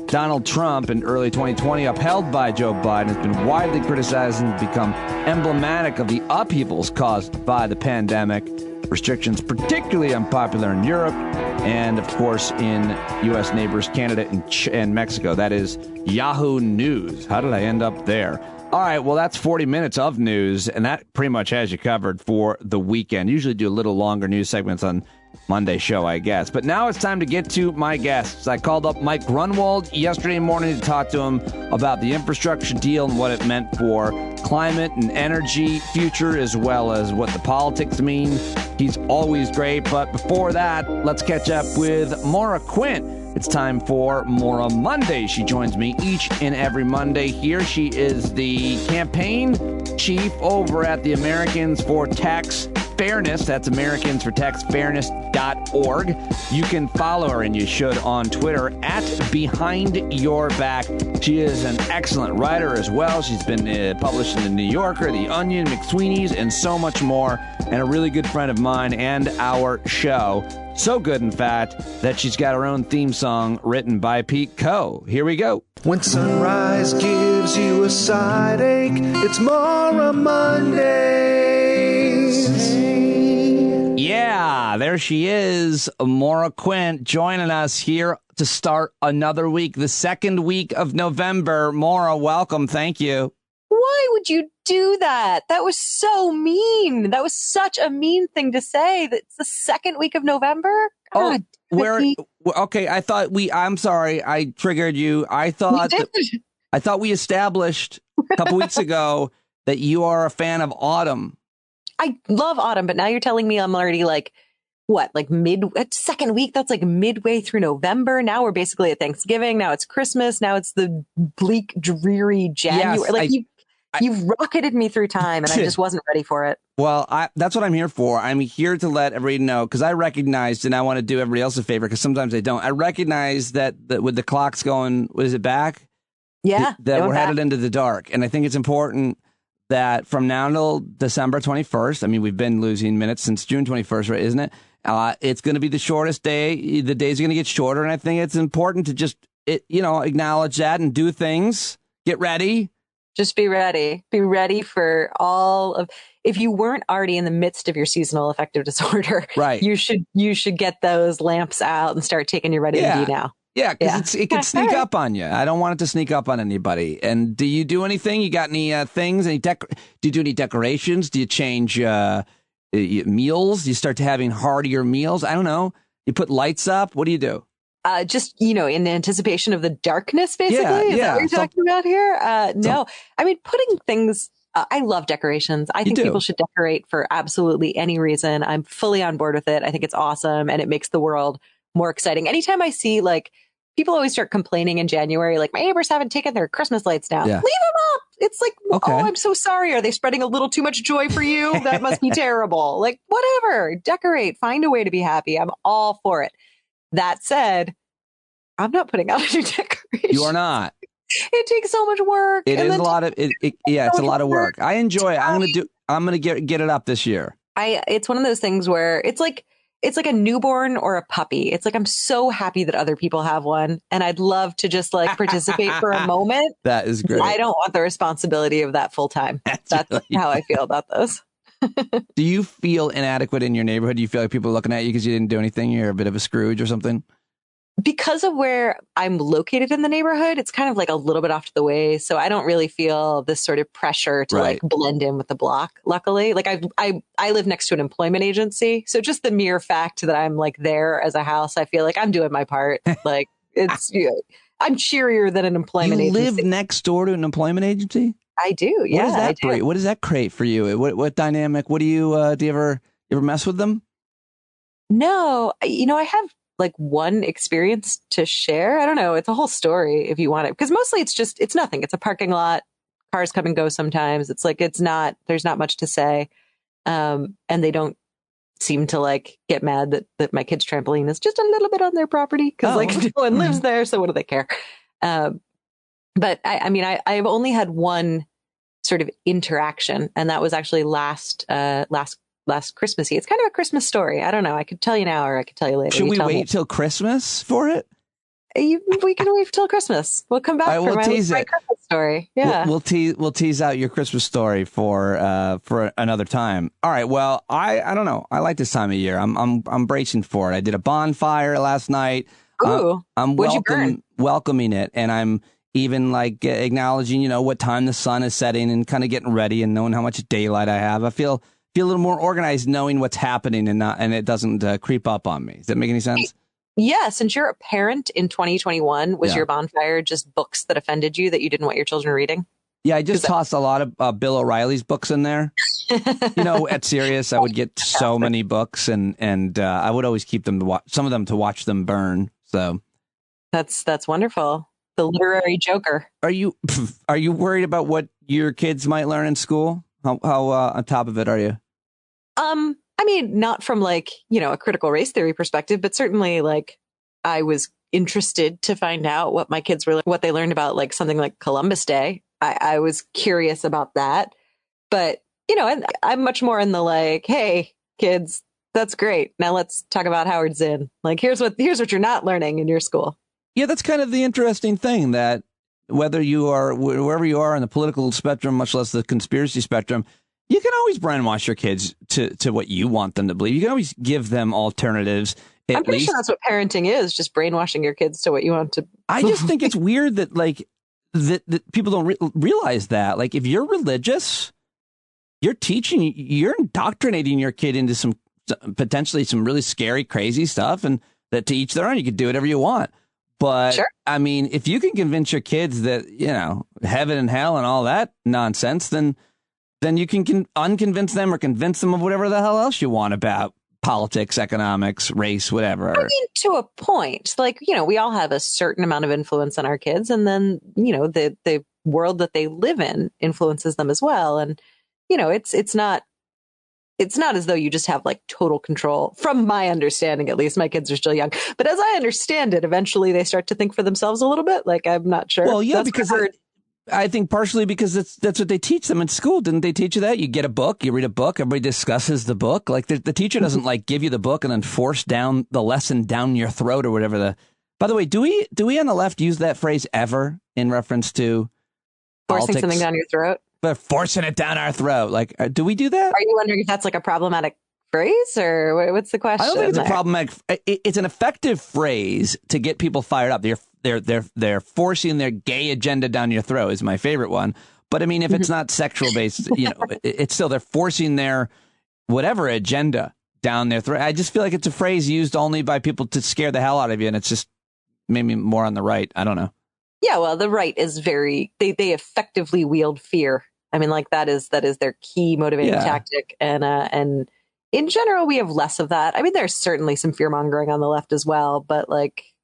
Donald Trump in early 2020, upheld by Joe Biden, has been widely criticized and become emblematic of the upheavals caused by the pandemic. Restrictions particularly unpopular in Europe and, of course, in U.S. neighbors Canada and Mexico. That is Yahoo News. How did I end up there? All right, well, that's 40 minutes of news, and that pretty much has you covered for the weekend. Usually do a little longer news segments on Monday show, I guess. But now it's time to get to my guests. I called up Mike Grunwald yesterday morning to talk to him about the infrastructure deal and what it meant for climate and energy future, as well as what the politics mean. He's always great. But before that, let's catch up with Maura Quint. It's time for Maura Monday. She joins me each and every Monday here. She is the campaign chief over at the Americans for Tax Fairness. That's AmericansForTaxFairness.org. You can follow her, and you should, on Twitter at Behind Your Back. She is an excellent writer as well. She's been published in The New Yorker, The Onion, McSweeney's, and so much more, and a really good friend of mine and our show. So good, in fact, that she's got her own theme song written by Pete Coe. Here we go. When sunrise gives you a side ache, it's Maura Mondays. Yeah, there she is, Maura Quint, joining us here to start another week, the second week of November. Maura, welcome. Thank you. Why would you do that? That was so mean. That was such a mean thing to say. That's the second week of November. God, okay, I'm sorry, I triggered you. I thought we established a couple weeks ago that you are a fan of autumn. I love autumn, but now you're telling me I'm already second week? That's like midway through November. Now we're basically at Thanksgiving. Now it's Christmas. Now it's the bleak, dreary January. Yes, You've rocketed me through time, and I just wasn't ready for it. Well, that's what I'm here for. I'm here to let everybody know, because I recognized, and I want to do everybody else a favor, because sometimes they don't. I recognize that with the clocks going, what is it, back? Yeah. That we're headed into the dark. And I think it's important that from now until December 21st, I mean, we've been losing minutes since June 21st, right, isn't it? It's going to be the shortest day. The days are going to get shorter, and I think it's important to just, acknowledge that and do things. Get ready. Just be ready. Be ready for all of. If you weren't already in the midst of your seasonal affective disorder, right, you should get those lamps out and start taking your ready to do now. Yeah, because it can sneak up on you. I don't want it to sneak up on anybody. And do you do anything? You got any things? Do you do any decorations? Do you change meals? Do you start having heartier meals? I don't know. You put lights up? What do you do? Just, in anticipation of the darkness, basically? Is that what you're talking about here? No. I mean, putting things... I love decorations. I think people should decorate for absolutely any reason. I'm fully on board with it. I think it's awesome, and it makes the world more exciting. Anytime I see, people always start complaining in January, my neighbors haven't taken their Christmas lights down. Yeah. Leave them up. It's oh, I'm so sorry. Are they spreading a little too much joy for you? That must be terrible. Whatever. Decorate. Find a way to be happy. I'm all for it. That said, I'm not putting out a new decoration. You are not. It takes so much work. It is a lot of it's a lot of work. I enjoy it. I'm gonna get it up this year. It's one of those things where it's like a newborn or a puppy. It's I'm so happy that other people have one, and I'd love to just participate for a moment. That is great. I don't want the responsibility of that full time. That's really how I feel about those. Do you feel inadequate in your neighborhood? Do you feel like people are looking at you because you didn't do anything? You're a bit of a Scrooge or something? Because of where I'm located in the neighborhood, it's kind of a little bit off to the way. So I don't really feel this sort of pressure to blend in with the block. Luckily, I live next to an employment agency. So just the mere fact that I'm there as a house, I feel like I'm doing my part. It's, I'm cheerier than an employment agency. You live next door to an employment agency? I do. Yeah. What does that create for you? What dynamic? What do you ever mess with them? No, I have like one experience to share. I don't know. It's a whole story if you want it, because mostly it's nothing. It's a parking lot. Cars come and go sometimes. It's like, there's not much to say. And they don't seem to like get mad that my kid's trampoline is just a little bit on their property because no one lives there. So what do they care? But I've only had one sort of interaction, and that was actually last Christmas. It's kind of a Christmas story. I don't know. I could tell you now, or I could tell you later. Should we wait till Christmas for it? We can wait till Christmas. We'll come back for my Christmas story. Yeah, we'll tease out your Christmas story for another time. All right. Well, I don't know. I like this time of year. I'm bracing for it. I did a bonfire last night. Ooh, I'm welcoming it, and I'm even like acknowledging, what time the sun is setting and kind of getting ready and knowing how much daylight I have. I feel a little more organized knowing what's happening and it doesn't creep up on me. Does that make any sense? Yeah. Since you're a parent in 2021, was your bonfire just books that offended you that you didn't want your children reading? Yeah, I just tossed a lot of Bill O'Reilly's books in there. At Sirius, I would get so many books, and I would always keep them some of them to watch them burn. So that's wonderful. The literary joker. Are you worried about what your kids might learn in school? How on top of it are you? Not from a critical race theory perspective, but certainly I was interested to find out what my kids were, what they learned about something like Columbus Day. I was curious about that, but I'm much more in the hey kids, that's great. Now let's talk about Howard Zinn. Here's what you're not learning in your school. Yeah, that's kind of the interesting thing, that wherever you are on the political spectrum, much less the conspiracy spectrum, you can always brainwash your kids to what you want them to believe. You can always give them alternatives. I'm pretty sure that's what parenting is, just brainwashing your kids to what you want to. I just think it's weird that that people don't realize that. If you're religious, you're indoctrinating your kid into some potentially some really scary, crazy stuff, and that to each their own. You can do whatever you want. But sure. If you can convince your kids that, heaven and hell and all that nonsense, then you can unconvince them or convince them of whatever the hell else you want about politics, economics, race, whatever. To a point, we all have a certain amount of influence on our kids, and then, the world that they live in influences them as well. And, it's not as though you just have total control. From my understanding, at least, my kids are still young. But as I understand it, eventually they start to think for themselves a little bit. I'm not sure. Well, yeah, because I think partially because that's what they teach them in school. Didn't they teach you that? You get a book, you read a book, everybody discusses the book. The teacher doesn't give you the book and then force down the lesson down your throat or whatever. By the way, do we on the left use that phrase ever in reference to forcing politics? Something down your throat? But forcing it down our throat. Do we do that? Are you wondering if that's a problematic phrase, or what's the question? I don't think it's a problematic. It's an effective phrase to get people fired up. They're forcing their gay agenda down your throat is my favorite one. But if it's not sexual based, it's still they're forcing their whatever agenda down their throat. I just feel like it's a phrase used only by people to scare the hell out of you, and it's just maybe more on the right. I don't know. Yeah, well, the right is they effectively wield fear. That is their key motivating tactic. And in general, we have less of that. There's certainly some fear mongering on the left as well, but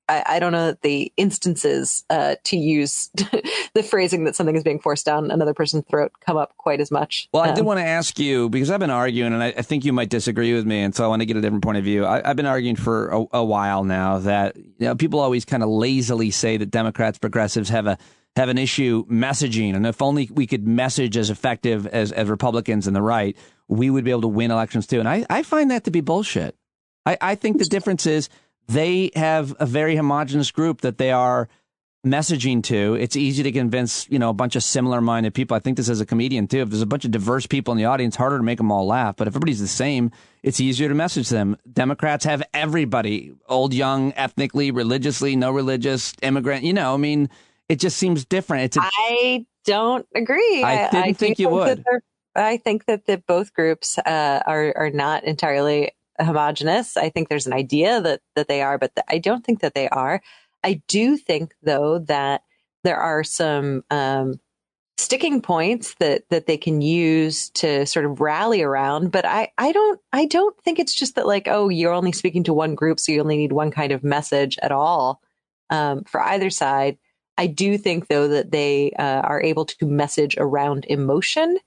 I don't know that the instances to use the phrasing that something is being forced down another person's throat come up quite as much. Well, I did want to ask you, because I've been arguing, and I think you might disagree with me, and so I want to get a different point of view. I've been arguing for a while now that people always kind of lazily say that Democrats, progressives have an issue messaging, and if only we could message as effective as Republicans and the right, we would be able to win elections too. And I find that to be bullshit. I think the difference is they have a very homogenous group that they are messaging to. It's easy to convince, a bunch of similar minded people. I think this as a comedian too. If there's a bunch of diverse people in the audience, harder to make them all laugh. But if everybody's the same, it's easier to message them. Democrats have everybody, old, young, ethnically, religiously, no religious, immigrant, it just seems different. I don't agree. I didn't think you would. I think that both groups are not entirely homogenous. I think there's an idea that they are, but I don't think that they are. I do think, though, that there are some sticking points that they can use to sort of rally around. But I don't think it's just that, like, oh, you're only speaking to one group, so you only need one kind of message at all for either side. I do think, though, that they are able to message around emotion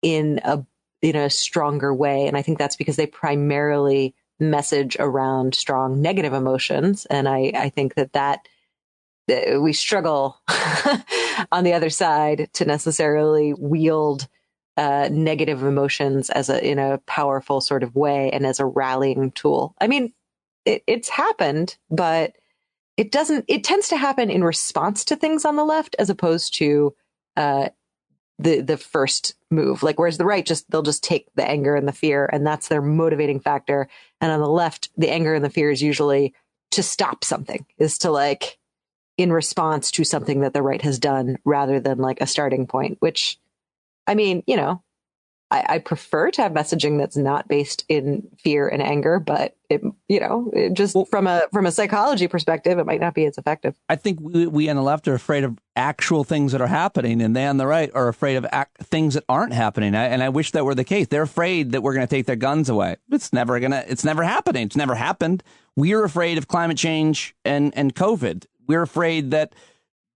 in a stronger way. And I think that's because they primarily message around strong negative emotions. And I think that we struggle on the other side to necessarily wield negative emotions in a powerful sort of way and as a rallying tool. I mean, it's happened, but it tends to happen in response to things on the left as opposed to the first move. Like, whereas the right they'll just take the anger and the fear, and that's their motivating factor. And on the left, the anger and the fear is usually to stop something, is to, like, in response to something that the right has done rather than like a starting point, which, I mean, I prefer to have messaging that's not based in fear and anger, but it just from a psychology perspective, it might not be as effective. I think we on the left are afraid of actual things that are happening, and they on the right are afraid of things that aren't happening. And I wish that were the case. They're afraid that we're going to take their guns away. It's never happening. It's never happened. We're afraid of climate change and COVID. We're afraid that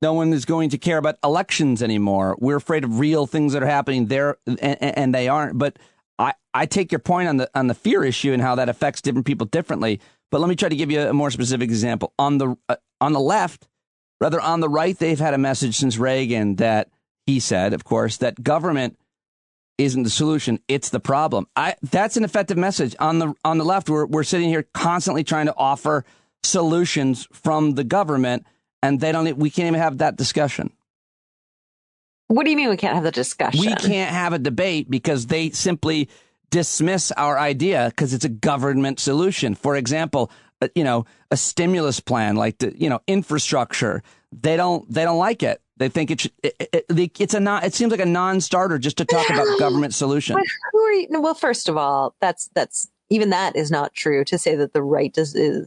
no one is going to care about elections anymore. We're afraid of real things that are happening there, and they aren't. But I take your point on the fear issue and how that affects different people differently. But let me try to give you a more specific example. On the left, rather on the right, they've had a message since Reagan that he said, of course, that government isn't the solution; it's the problem. That's an effective message. On the left, we're sitting here constantly trying to offer solutions from the government, and we can't even have that discussion. What do you mean we can't have the discussion? We can't have a debate because they simply dismiss our idea because it's a government solution. For example, a stimulus plan, like infrastructure. They don't like it. They think it seems like a non-starter just to talk about government solution. But who are you? Well, first of all, that's even that is not true. To say that the right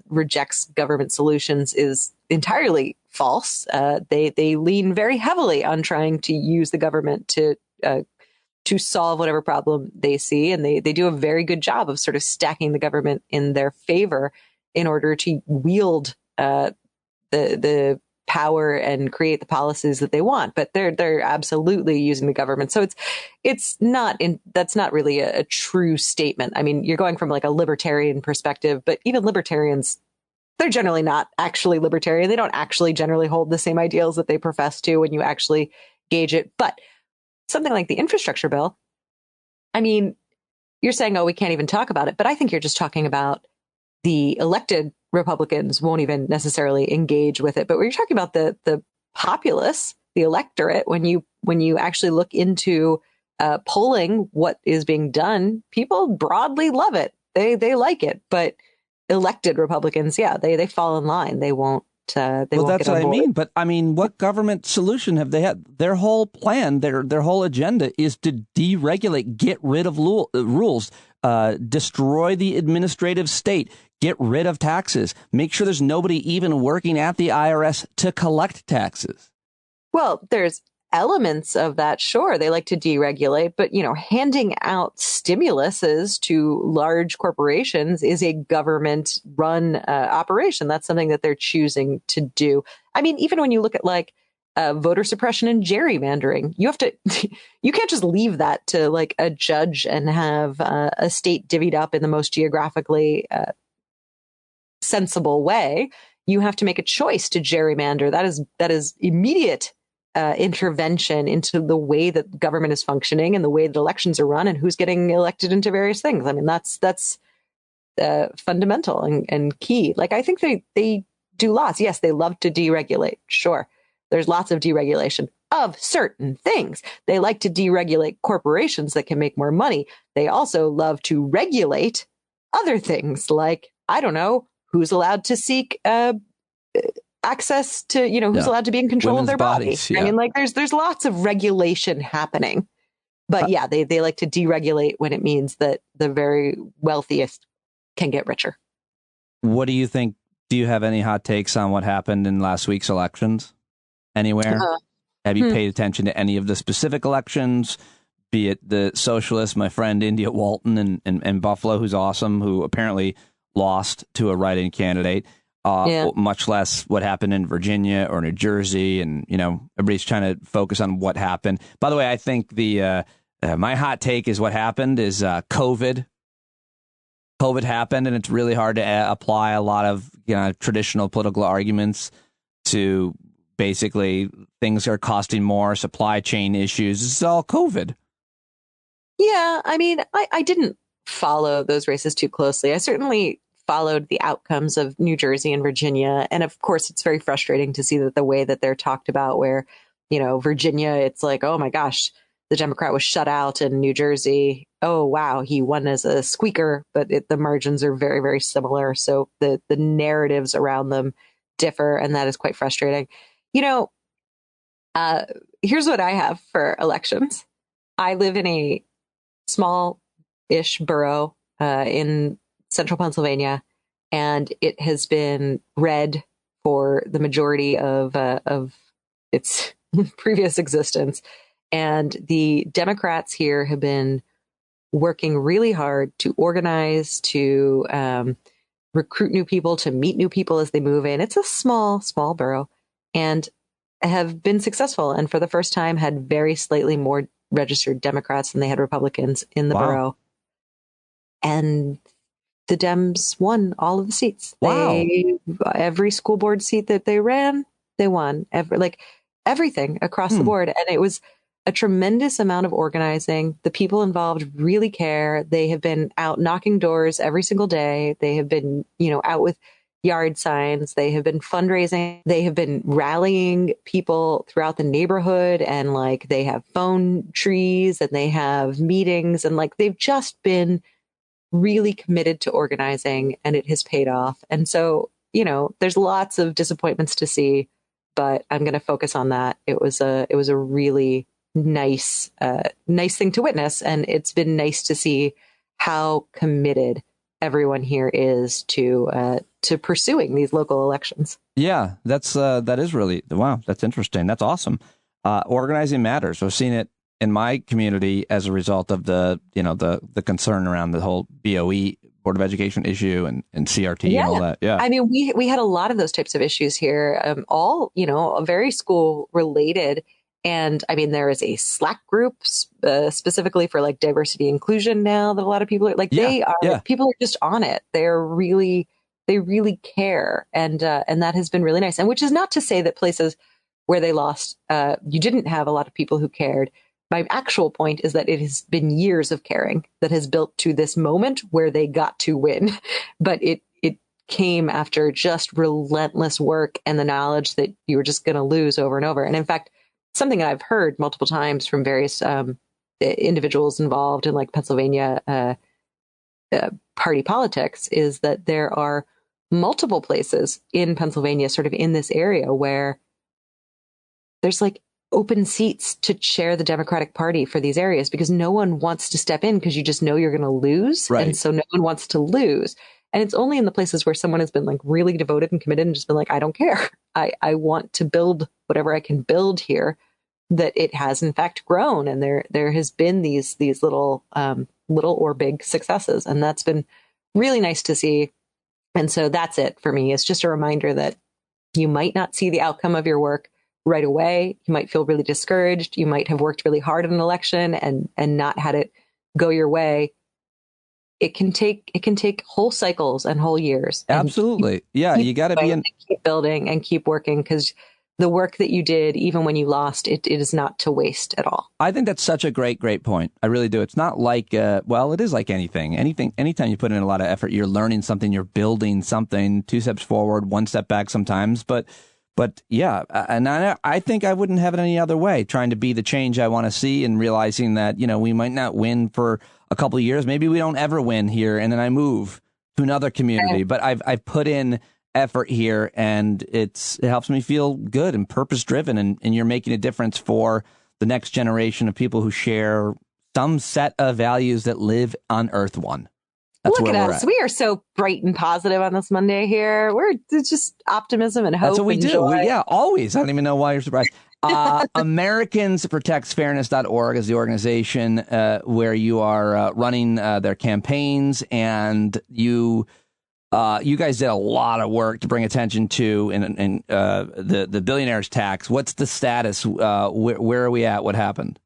rejects government solutions is entirely false. They lean very heavily on trying to use the government to solve whatever problem they see, and they do a very good job of sort of stacking the government in their favor in order to wield the power and create the policies that they want. But they're absolutely using the government. So that's not really a true statement. I mean, you're going from like a libertarian perspective, but even libertarians, they're generally not actually libertarian. They don't actually generally hold the same ideals that they profess to when you actually gauge it. But something like the infrastructure bill, I mean, you're saying, oh, we can't even talk about it. But I think you're just talking about the elected Republicans won't even necessarily engage with it. But when you're talking about the populace, the electorate, when you actually look into polling what is being done, people broadly love it. They like it. But elected Republicans, yeah, they fall in line. They won't. That's what I mean. But I mean, what government solution have they had? Their whole plan, their whole agenda is to deregulate, get rid of rules, destroy the administrative state, get rid of taxes, make sure there's nobody even working at the IRS to collect taxes. Well, there's elements of that. Sure, they like to deregulate, but handing out stimuluses to large corporations is a government run operation. That's something that they're choosing to do. I mean, even when you look at like voter suppression and gerrymandering, you can't just leave that to like a judge and have a state divvied up in the most geographically sensible way. You have to make a choice to gerrymander. That is immediate intervention into the way that government is functioning and the way that elections are run and who's getting elected into various things. I mean, that's fundamental and key. Like, I think they do lots. Yes, they love to deregulate. Sure. There's lots of deregulation of certain things. They like to deregulate corporations that can make more money. They also love to regulate other things like, I don't know, who's allowed to seek access to, who's allowed to be in control Women's of their bodies, body. yeah. I mean, like there's lots of regulation happening. But yeah, they like to deregulate when it means that the very wealthiest can get richer. What do you think? Do you have any hot takes on what happened in last week's elections? Anywhere? Have you paid attention to any of the specific elections, be it the socialists, my friend India Walton in Buffalo, who's awesome, who apparently lost to a write-in candidate, much less what happened in Virginia or New Jersey. And, everybody's trying to focus on what happened. By the way, I think my hot take is what happened is COVID. COVID happened, and it's really hard to apply a lot of traditional political arguments to basically things are costing more, supply chain issues. It's all COVID. Yeah, I mean, I didn't follow those races too closely. I certainly followed the outcomes of New Jersey and Virginia. And of course, it's very frustrating to see that the way that they're talked about, where, Virginia, it's like, oh my gosh, the Democrat was shut out. In New Jersey, oh, wow, he won as a squeaker, but the margins are very, very similar. So the narratives around them differ, and that is quite frustrating. Here's what I have for elections. I live in a small-ish borough in central Pennsylvania, and it has been red for the majority of its previous existence. And the Democrats here have been working really hard to organize, to recruit new people, to meet new people as they move in. It's a small borough, and have been successful. And for the first time, had very slightly more registered Democrats than they had Republicans in the borough. And the Dems won all of the seats. Wow. Every school board seat that they ran, they won. Everything across the board. And it was a tremendous amount of organizing. The people involved really care. They have been out knocking doors every single day. They have been, out with yard signs. They have been fundraising. They have been rallying people throughout the neighborhood, and they have phone trees and they have meetings, and they've just been really committed to organizing, and it has paid off. And so, there's lots of disappointments to see, but I'm going to focus on that. It was a really nice thing to witness. And it's been nice to see how committed everyone here is to pursuing these local elections. Yeah, that is really, wow, that's interesting. That's awesome. Organizing matters. I've seen it in my community as a result of the concern around the whole BOE, Board of Education issue, and CRT and all that. Yeah. I mean, we had a lot of those types of issues here, all, very school related. And I mean, there is a Slack group specifically for diversity inclusion now that a lot of people are people are just on it. They really care. And that has been really nice. And which is not to say that places where they lost, you didn't have a lot of people who cared. My actual point is that it has been years of caring that has built to this moment where they got to win. But it came after just relentless work and the knowledge that you were just going to lose over and over. And in fact, something that I've heard multiple times from various individuals involved in Pennsylvania party politics is that there are multiple places in Pennsylvania, sort of in this area, where there's open seats to chair the Democratic Party for these areas, because no one wants to step in because you just know you're going to lose. Right. And so no one wants to lose. And it's only in the places where someone has been really devoted and committed and just been I don't care. I want to build whatever I can build here, that it has in fact grown. And there has been these little or big successes. And that's been really nice to see. And so that's it for me. It's just a reminder that you might not see the outcome of your work right away. You might feel really discouraged. You might have worked really hard in an election and not had it go your way. It can take whole cycles and whole years. Absolutely. You got to keep building and keep working, because the work that you did, even when you lost, it is not to waste at all. I think that's such a great point. I really do. It's not it is like anything. Anytime you put in a lot of effort, you're learning something, you're building something, 2 steps forward, 1 step back sometimes. But yeah, and I think I wouldn't have it any other way, trying to be the change I want to see, and realizing that, we might not win for a couple of years. Maybe we don't ever win here, and then I move to another community. But I've put in effort here, and it helps me feel good and purpose driven, and you're making a difference for the next generation of people who share some set of values that live on Earth One. That's Look at us. We are so bright and positive on this Monday here. It's just optimism and hope. That's what we do. Always. I don't even know why you're surprised. AmericansProtectsFairness.org is the organization where you are running their campaigns, and you guys did a lot of work to bring attention to the billionaire's tax. What's the status? Where are we at? What happened?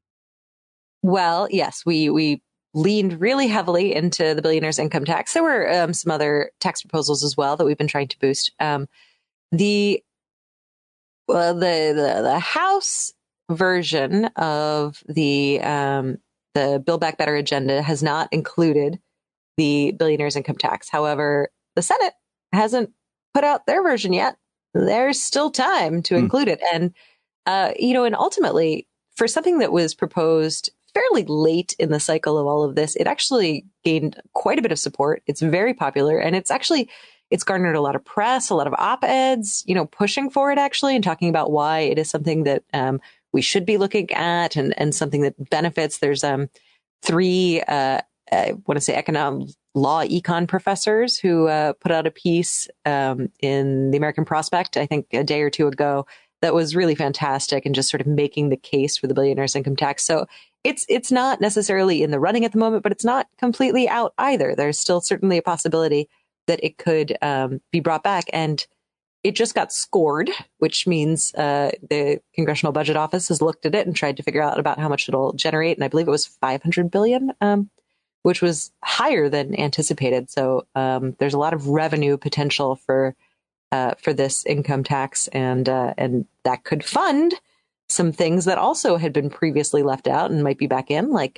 Well, yes, we leaned really heavily into the billionaire's income tax. There were some other tax proposals as well that we've been trying to boost. The House version of the Build Back Better agenda has not included the billionaire's income tax. However, the Senate hasn't put out their version yet. There's still time to include it. And, and ultimately, for something that was proposed fairly late in the cycle of all of this, it actually gained quite a bit of support. It's very popular, and it's garnered a lot of press, a lot of op-eds, pushing for it actually, and talking about why it is something that we should be looking at and something that benefits. There's three, I want to say econ professors who put out a piece in the American Prospect, I think a day or two ago, that was really fantastic and just sort of making the case for the billionaire's income tax. So it's not necessarily in the running at the moment, but it's not completely out either. There's still certainly a possibility that it could be brought back. And it just got scored, which means the Congressional Budget Office has looked at it and tried to figure out about how much it'll generate. And I believe it was $500 billion, which was higher than anticipated. So there's a lot of revenue potential for this income tax, and that could fund some things that also had been previously left out and might be back in, like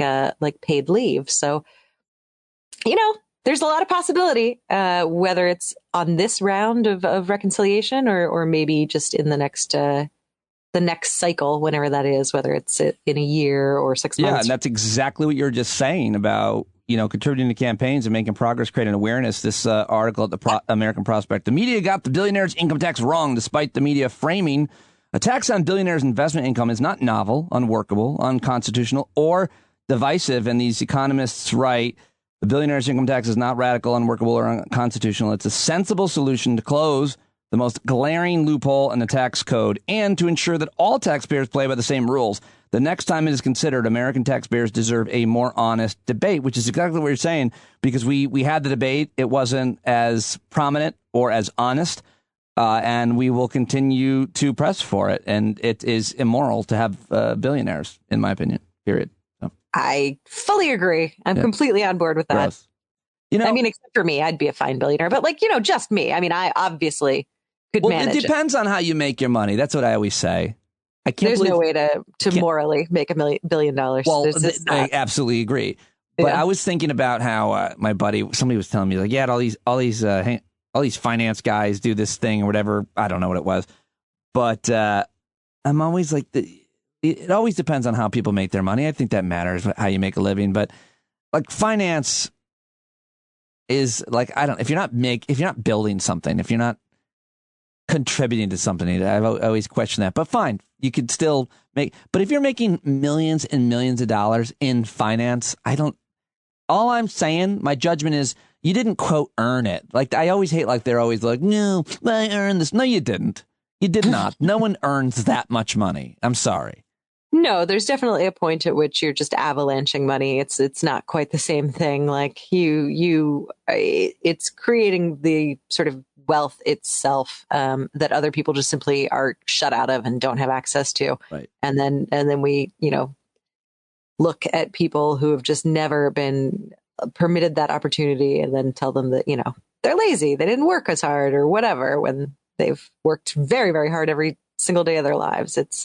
paid leave. So, there's a lot of possibility, whether it's on this round of reconciliation or maybe just in the next cycle, whenever that is, whether it's in a year or 6 months. Yeah, and that's exactly what you're just saying about, contributing to campaigns and making progress, creating awareness. This article at the American Prospect: the media got the billionaire's income tax wrong, despite the media framing a tax on billionaires' investment income is not novel, unworkable, unconstitutional, or divisive. And these economists write, the billionaire's income tax is not radical, unworkable, or unconstitutional. It's a sensible solution to close the most glaring loophole in the tax code and to ensure that all taxpayers play by the same rules. The next time it is considered, American taxpayers deserve a more honest debate, which is exactly what you're saying, because we had the debate. It wasn't as prominent or as honest. And we will continue to press for it. And it is immoral to have billionaires, in my opinion, period. So. I fully agree. I'm completely on board with that. Gross. Except for me, I'd be a fine billionaire. But just me. I obviously could manage it. It depends on how you make your money. That's what I always say. There's no way to morally make $1 billion. Well, I absolutely agree. But I was thinking about how my buddy, somebody was telling me, all these finance guys do this thing or whatever. I don't know what it was. But I'm always like, it always depends on how people make their money. I think that matters, how you make a living. But finance is if you're not building something, if you're not contributing to something, I always question that. But fine, you could still but if you're making millions and millions of dollars in finance, all I'm saying, my judgment is, you didn't, quote, earn it. I always hate, they're always like, no, I earned this. No, you didn't. You did not. No one earns that much money. I'm sorry. No, there's definitely a point at which you're just avalanching money. It's not quite the same thing. It's creating the sort of wealth itself that other people just simply are shut out of and don't have access to. Right. And then we, look at people who have just never been permitted that opportunity and then tell them that, they're lazy, they didn't work as hard or whatever, when they've worked very, very hard every single day of their lives. It's,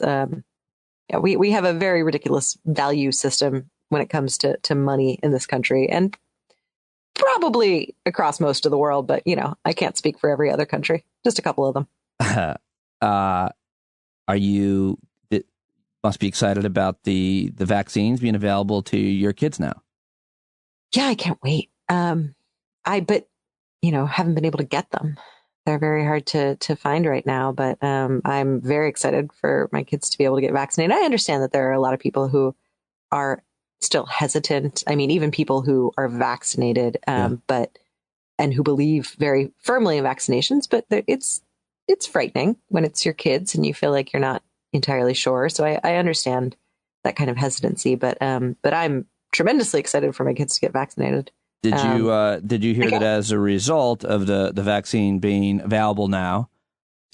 we have a very ridiculous value system when it comes to money in this country, and probably across most of the world, but I can't speak for every other country, just a couple of them. Must be excited about the vaccines being available to your kids now. Yeah, I can't wait. Haven't been able to get them. They're very hard to find right now, but I'm very excited for my kids to be able to get vaccinated. I understand that there are a lot of people who are still hesitant. I mean, even people who are vaccinated, and who believe very firmly in vaccinations, but it's frightening when it's your kids and you feel like you're not entirely sure. So I understand that kind of hesitancy, but I'm tremendously excited for my kids to get vaccinated. Did you hear that as a result of the vaccine being available now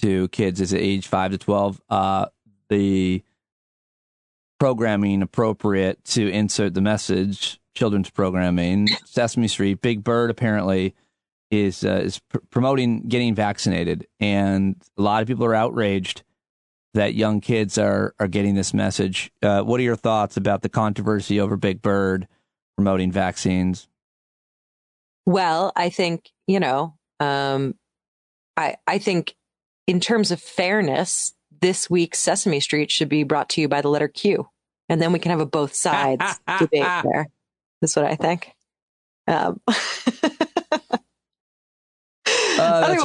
to kids as age 5 to 12, the programming appropriate to insert the message, children's programming, Sesame Street, Big Bird apparently is promoting getting vaccinated, and a lot of people are outraged that young kids are getting this message. What are your thoughts about the controversy over Big Bird promoting vaccines? Well, I think, I think in terms of fairness, this week's Sesame Street should be brought to you by the letter Q. And then we can have a both sides debate there. That's what I think. That's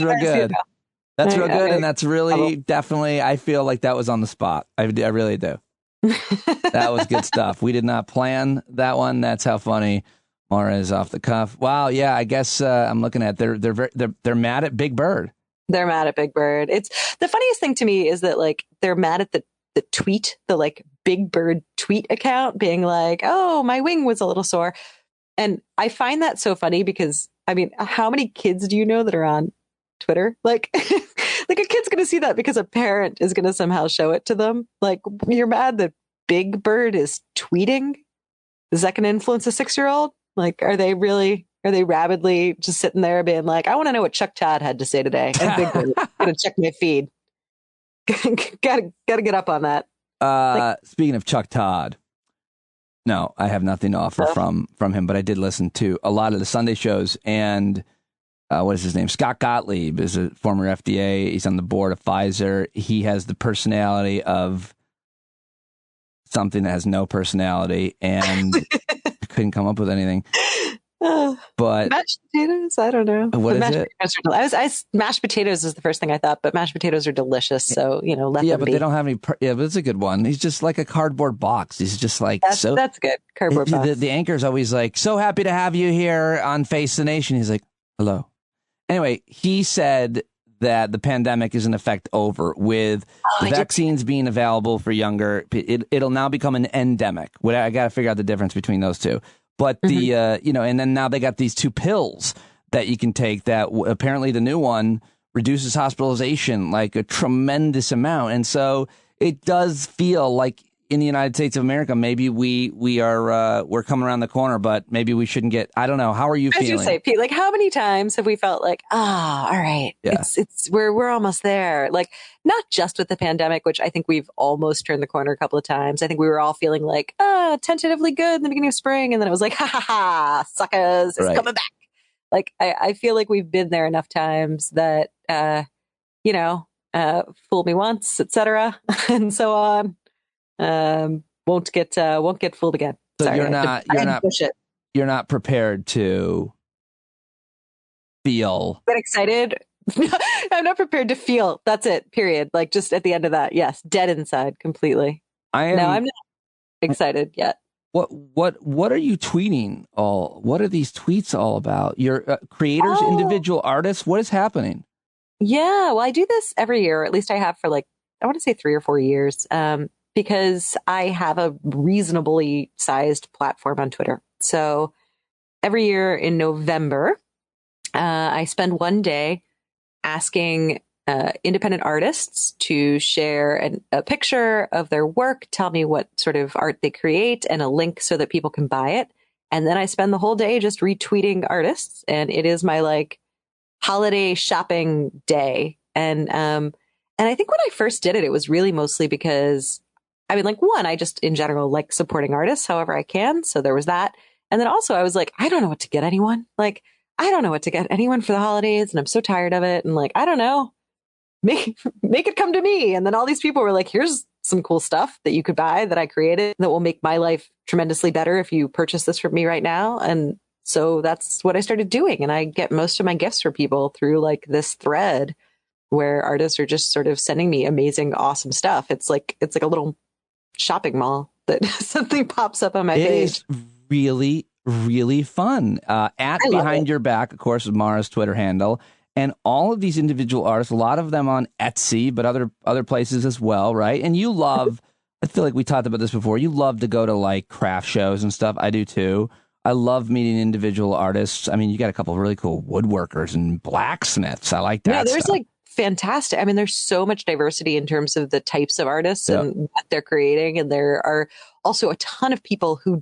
real good. That's real good. And that's really definitely, I feel like that was on the spot. I really do. That was good stuff. We did not plan that one. That's how funny Maura is off the cuff. Wow. Yeah, I guess I'm looking at they're mad at Big Bird. They're mad at Big Bird. It's the funniest thing to me is that like they're mad at the tweet, the like Big Bird tweet account being like, oh, my wing was a little sore. And I find that so funny because I mean, how many kids do you know that are on Twitter? Like, like a kid's going to see that because a parent is going to somehow show it to them. Like, you're mad that Big Bird is tweeting? Is that going to influence a 6-year-old? Like, are they rabidly just sitting there being like, I want to know what Chuck Todd had to say today. And Big Bird, gotta check my feed. gotta get up on that. Speaking of Chuck Todd, no, I have nothing to offer from him, but I did listen to a lot of the Sunday shows, and what is his name? Scott Gottlieb is a former FDA. He's on the board of Pfizer. He has the personality of something that has no personality, and couldn't come up with anything. But mashed potatoes, I don't know. What is it? Mashed potatoes is the first thing I thought, but mashed potatoes are delicious. So, let them but be. They don't have any. But it's a good one. He's just like a cardboard box. He's just like, that's good. Cardboard box. The anchor's always like, so happy to have you here on Face the Nation. He's like, hello. Anyway, he said that the pandemic is in effect over with vaccines being available for younger. It'll now become an endemic. I got to figure out the difference between those two. But the, and then now they got these 2 pills that you can take that apparently the new one reduces hospitalization like a tremendous amount. And so it does feel like in the United States of America, maybe we're coming around the corner, but maybe we shouldn't get, I don't know. How are you feeling? As you say, Pete, like how many times have we felt like, all right, we're almost there. Like not just with the pandemic, which I think we've almost turned the corner a couple of times. I think we were all feeling like, tentatively good in the beginning of spring. And then it was like, ha, suckers, it's coming back. Like, I feel like we've been there enough times that, fool me once, etc. and so on. Won't get fooled again. So Sorry, you're not prepared to feel. But excited. I'm not prepared to feel. That's it. Period. Like just at the end of that. Yes. Dead inside completely. I'm not excited yet. What are you tweeting what are these tweets all about? Your creators, individual artists, what is happening? Yeah. Well, I do this every year, or at least I have for I want to say 3 or 4 years. Because I have a reasonably sized platform on Twitter. So every year in November, I spend one day asking independent artists to share a picture of their work, tell me what sort of art they create, and a link so that people can buy it. And then I spend the whole day just retweeting artists. And it is my holiday shopping day. And I think when I first did it, it was really mostly because one, I just in general like supporting artists however I can. So there was that. And then also I was like, I don't know what to get anyone. I don't know what to get anyone for the holidays. And I'm so tired of it. And I don't know, make it come to me. And then all these people were like, here's some cool stuff that you could buy that I created that will make my life tremendously better if you purchase this from me right now. And so that's what I started doing. And I get most of my gifts for people through this thread where artists are just sort of sending me amazing, awesome stuff. It's like a little shopping mall that something pops up on my page. It is really, really fun. At Behind Your Back, of course, is Maura's Twitter handle. And all of these individual artists, a lot of them on Etsy, but other places as well, right? And you love, I feel like we talked about this before, you love to go to like craft shows and stuff. I do too. I love meeting individual artists. I mean, you got a couple of really cool woodworkers and blacksmiths. I like that. Yeah, there's stuff. like fantastic. I mean, there's so much diversity in terms of the types of artists and what they're creating. And there are also a ton of people who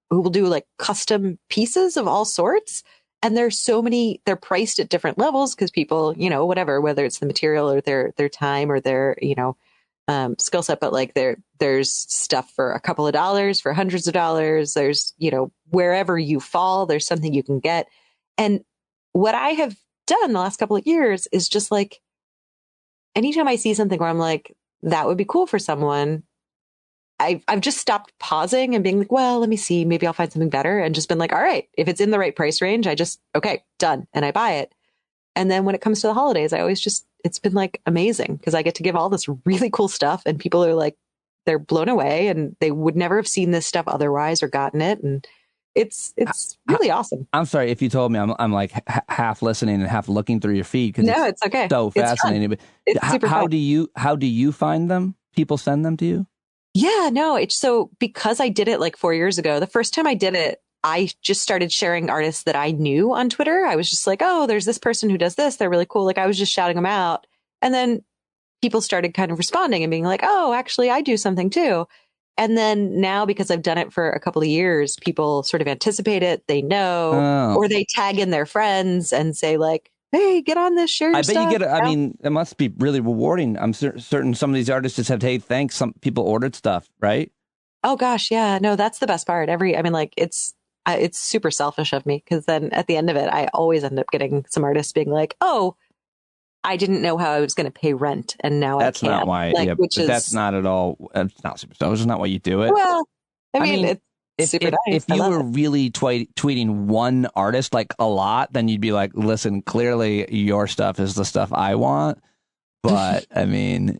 will do like custom pieces of all sorts. And there's so many, they're priced at different levels because people, whatever, whether it's the material or their time or their, skill set, but like there's stuff for a couple of dollars, for hundreds of dollars. There's, wherever you fall, there's something you can get. And what I have done the last couple of years is just like, anytime I see something where I'm like, that would be cool for someone, I've just stopped pausing and being like, well, let me see, maybe I'll find something better, and just been like, all right, if it's in the right price range, okay, done. And I buy it. And then when it comes to the holidays, it's been like amazing because I get to give all this really cool stuff and people are like, they're blown away and they would never have seen this stuff otherwise or gotten it. And it's really awesome. I'm sorry if you told me I'm like half listening and half looking through your feed. No, it's okay. So fascinating. But it's super how fun. do you find them? People send them to you? Yeah, no, it's so because I did it like 4 years ago, the first time I did it, I just started sharing artists that I knew on Twitter. I was just like, oh, there's this person who does this. They're really cool. Like I was just shouting them out. And then people started kind of responding and being like, oh, actually, I do something too. And then now, because I've done it for a couple of years, people sort of anticipate it. They know, or they tag in their friends and say like, hey, get on this, share your stuff. I bet you get, I mean, it must be really rewarding. I'm certain some of these artists just have, hey, thanks. Some people ordered stuff, right? Oh gosh. Yeah, no, that's the best part. It's super selfish of me because then at the end of it, I always end up getting some artists being like, oh, I didn't know how I was going to pay rent. And now that's I can. Not why. Like, yeah, that's not at all. It's not super selfish. It's not why you do it. Well, I mean it's super nice. If you were really tweeting one artist like a lot, then you'd be like, listen, clearly your stuff is the stuff I want. But I mean,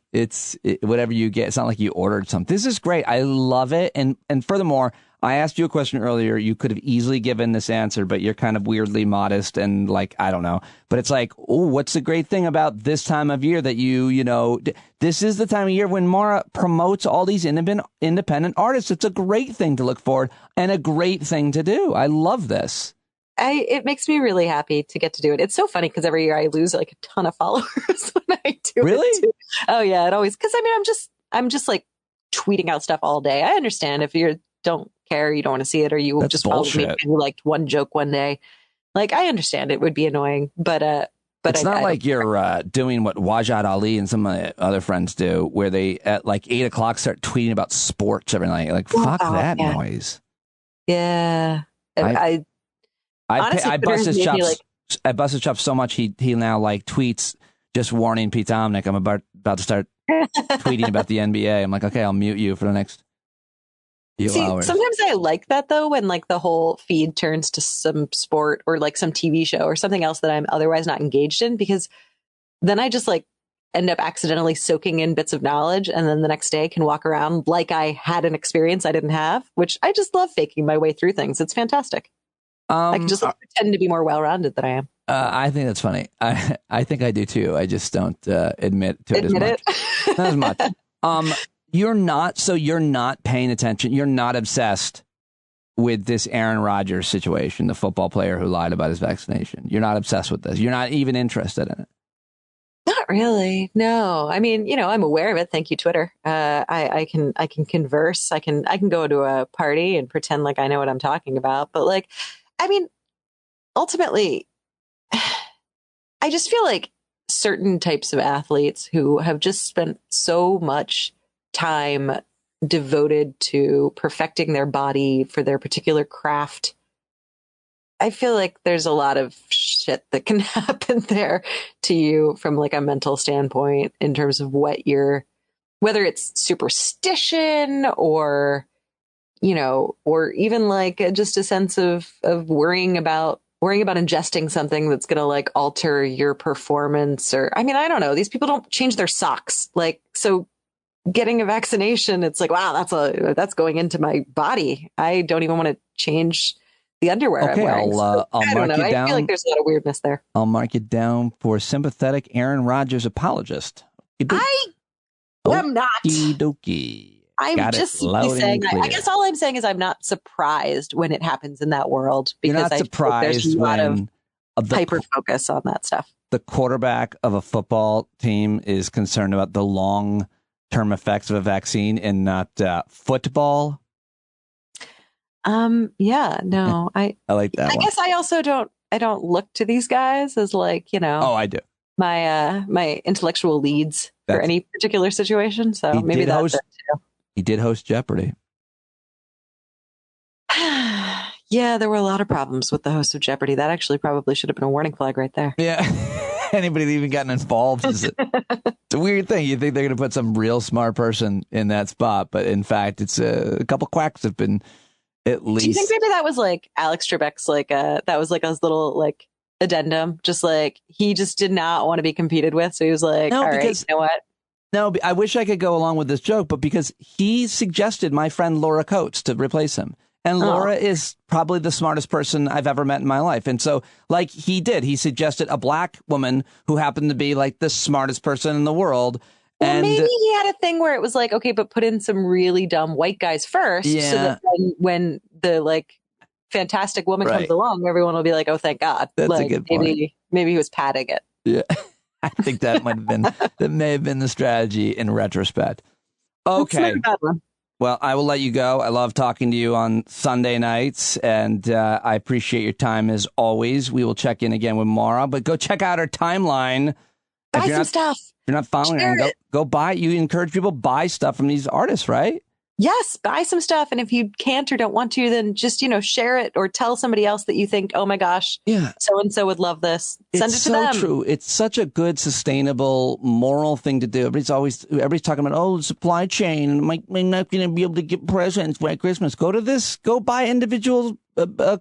whatever you get. It's not like you ordered something. This is great. I love it. And furthermore, I asked you a question earlier. You could have easily given this answer, but you're kind of weirdly modest and like, I don't know. But it's like, oh, what's the great thing about this time of year that this is the time of year when Maura promotes all these independent artists. It's a great thing to look forward and a great thing to do. I love this. It makes me really happy to get to do it. It's so funny because every year I lose like a ton of followers when I do really? It too. Oh yeah, it always, because I mean, I'm just like tweeting out stuff all day. I understand if you don't care, you don't want to see it, or you just follow me and you liked one joke one day. Like I understand it would be annoying, but it's not like you're doing what Wajid Ali and some of my other friends do, where they at like 8 o'clock start tweeting about sports every night. Like fuck that noise. Yeah, I bust his chops. I bust his chops so much he now like tweets just warning Pete Dominic, I'm about to start tweeting about the NBA. I'm like, okay, I'll mute you for the next few hours. Sometimes I like that though, when like the whole feed turns to some sport or like some TV show or something else that I'm otherwise not engaged in, because then I just like end up accidentally soaking in bits of knowledge, and then the next day can walk around like I had an experience I didn't have, which I just love faking my way through things. It's fantastic. I can just pretend to be more well-rounded than I am. I think that's funny. I think I do too. I just don't admit to it as much. Not as much. You're not paying attention. You're not obsessed with this Aaron Rodgers situation, the football player who lied about his vaccination. You're not obsessed with this. You're not even interested in it. Not really. No. I mean, I'm aware of it. Thank you, Twitter. I can converse. I can go to a party and pretend like I know what I'm talking about. But like, I mean, ultimately, I just feel like certain types of athletes who have just spent so much time devoted to perfecting their body for their particular craft, I feel like there's a lot of shit that can happen there to you from like a mental standpoint in terms of whether it's superstition or, or even like just a sense of worrying about ingesting something that's going to like alter your performance. Or, I mean, I don't know. These people don't change their socks. Like, so getting a vaccination, it's like, wow, that's going into my body. I don't even want to change the underwear Okay, I'm wearing. I'll I don't mark know. you down. I feel like there's a lot of weirdness there. I'll mark you down for sympathetic Aaron Rodgers apologist. I am not. Dokie. I'm Got just it simply loud and saying, clear. I guess all I'm saying is I'm not surprised when it happens in that world, because You're not I surprised there's a lot when of hyper focus on that stuff. The quarterback of a football team is concerned about the long-term effects of a vaccine and not football. Yeah, no, I like that I one. guess I also don't look to these guys as like, Oh, I do. my intellectual leads for any particular situation. So maybe that's it too. He did host Jeopardy. Yeah, there were a lot of problems with the host of Jeopardy. That actually probably should have been a warning flag right there. Yeah. Anybody that even gotten involved it's a weird thing. You think they're going to put some real smart person in that spot, but in fact, it's a couple quacks have been at least. Do you think maybe that was like Alex Trebek's that was like his little like addendum, just like he just did not want to be competed with, so he was like, all right, you know what? No, I wish I could go along with this joke, but because he suggested my friend Laura Coates to replace him. And Laura is probably the smartest person I've ever met in my life. And so, like he suggested a black woman who happened to be like the smartest person in the world. Well, and maybe he had a thing where it was like, okay, but put in some really dumb white guys first. Yeah. So that when the like fantastic woman comes along, everyone will be like, oh, thank God. That's like, a good point. Maybe he was padding it. Yeah. I think that may have been the strategy in retrospect. Okay. That's not a bad one. Well, I will let you go. I love talking to you on Sunday nights, and I appreciate your time as always. We will check in again with Maura, but go check out her timeline. Buy some stuff. If you're not following her, go buy. You encourage people to buy stuff from these artists, right? Yes, buy some stuff. And if you can't or don't want to, then just, share it or tell somebody else that you think, oh my gosh, so-and-so would love this. Send it to them. It's so true. It's such a good, sustainable, moral thing to do. Everybody's talking about, the supply chain and might not going to be able to get presents by Christmas. Go buy individual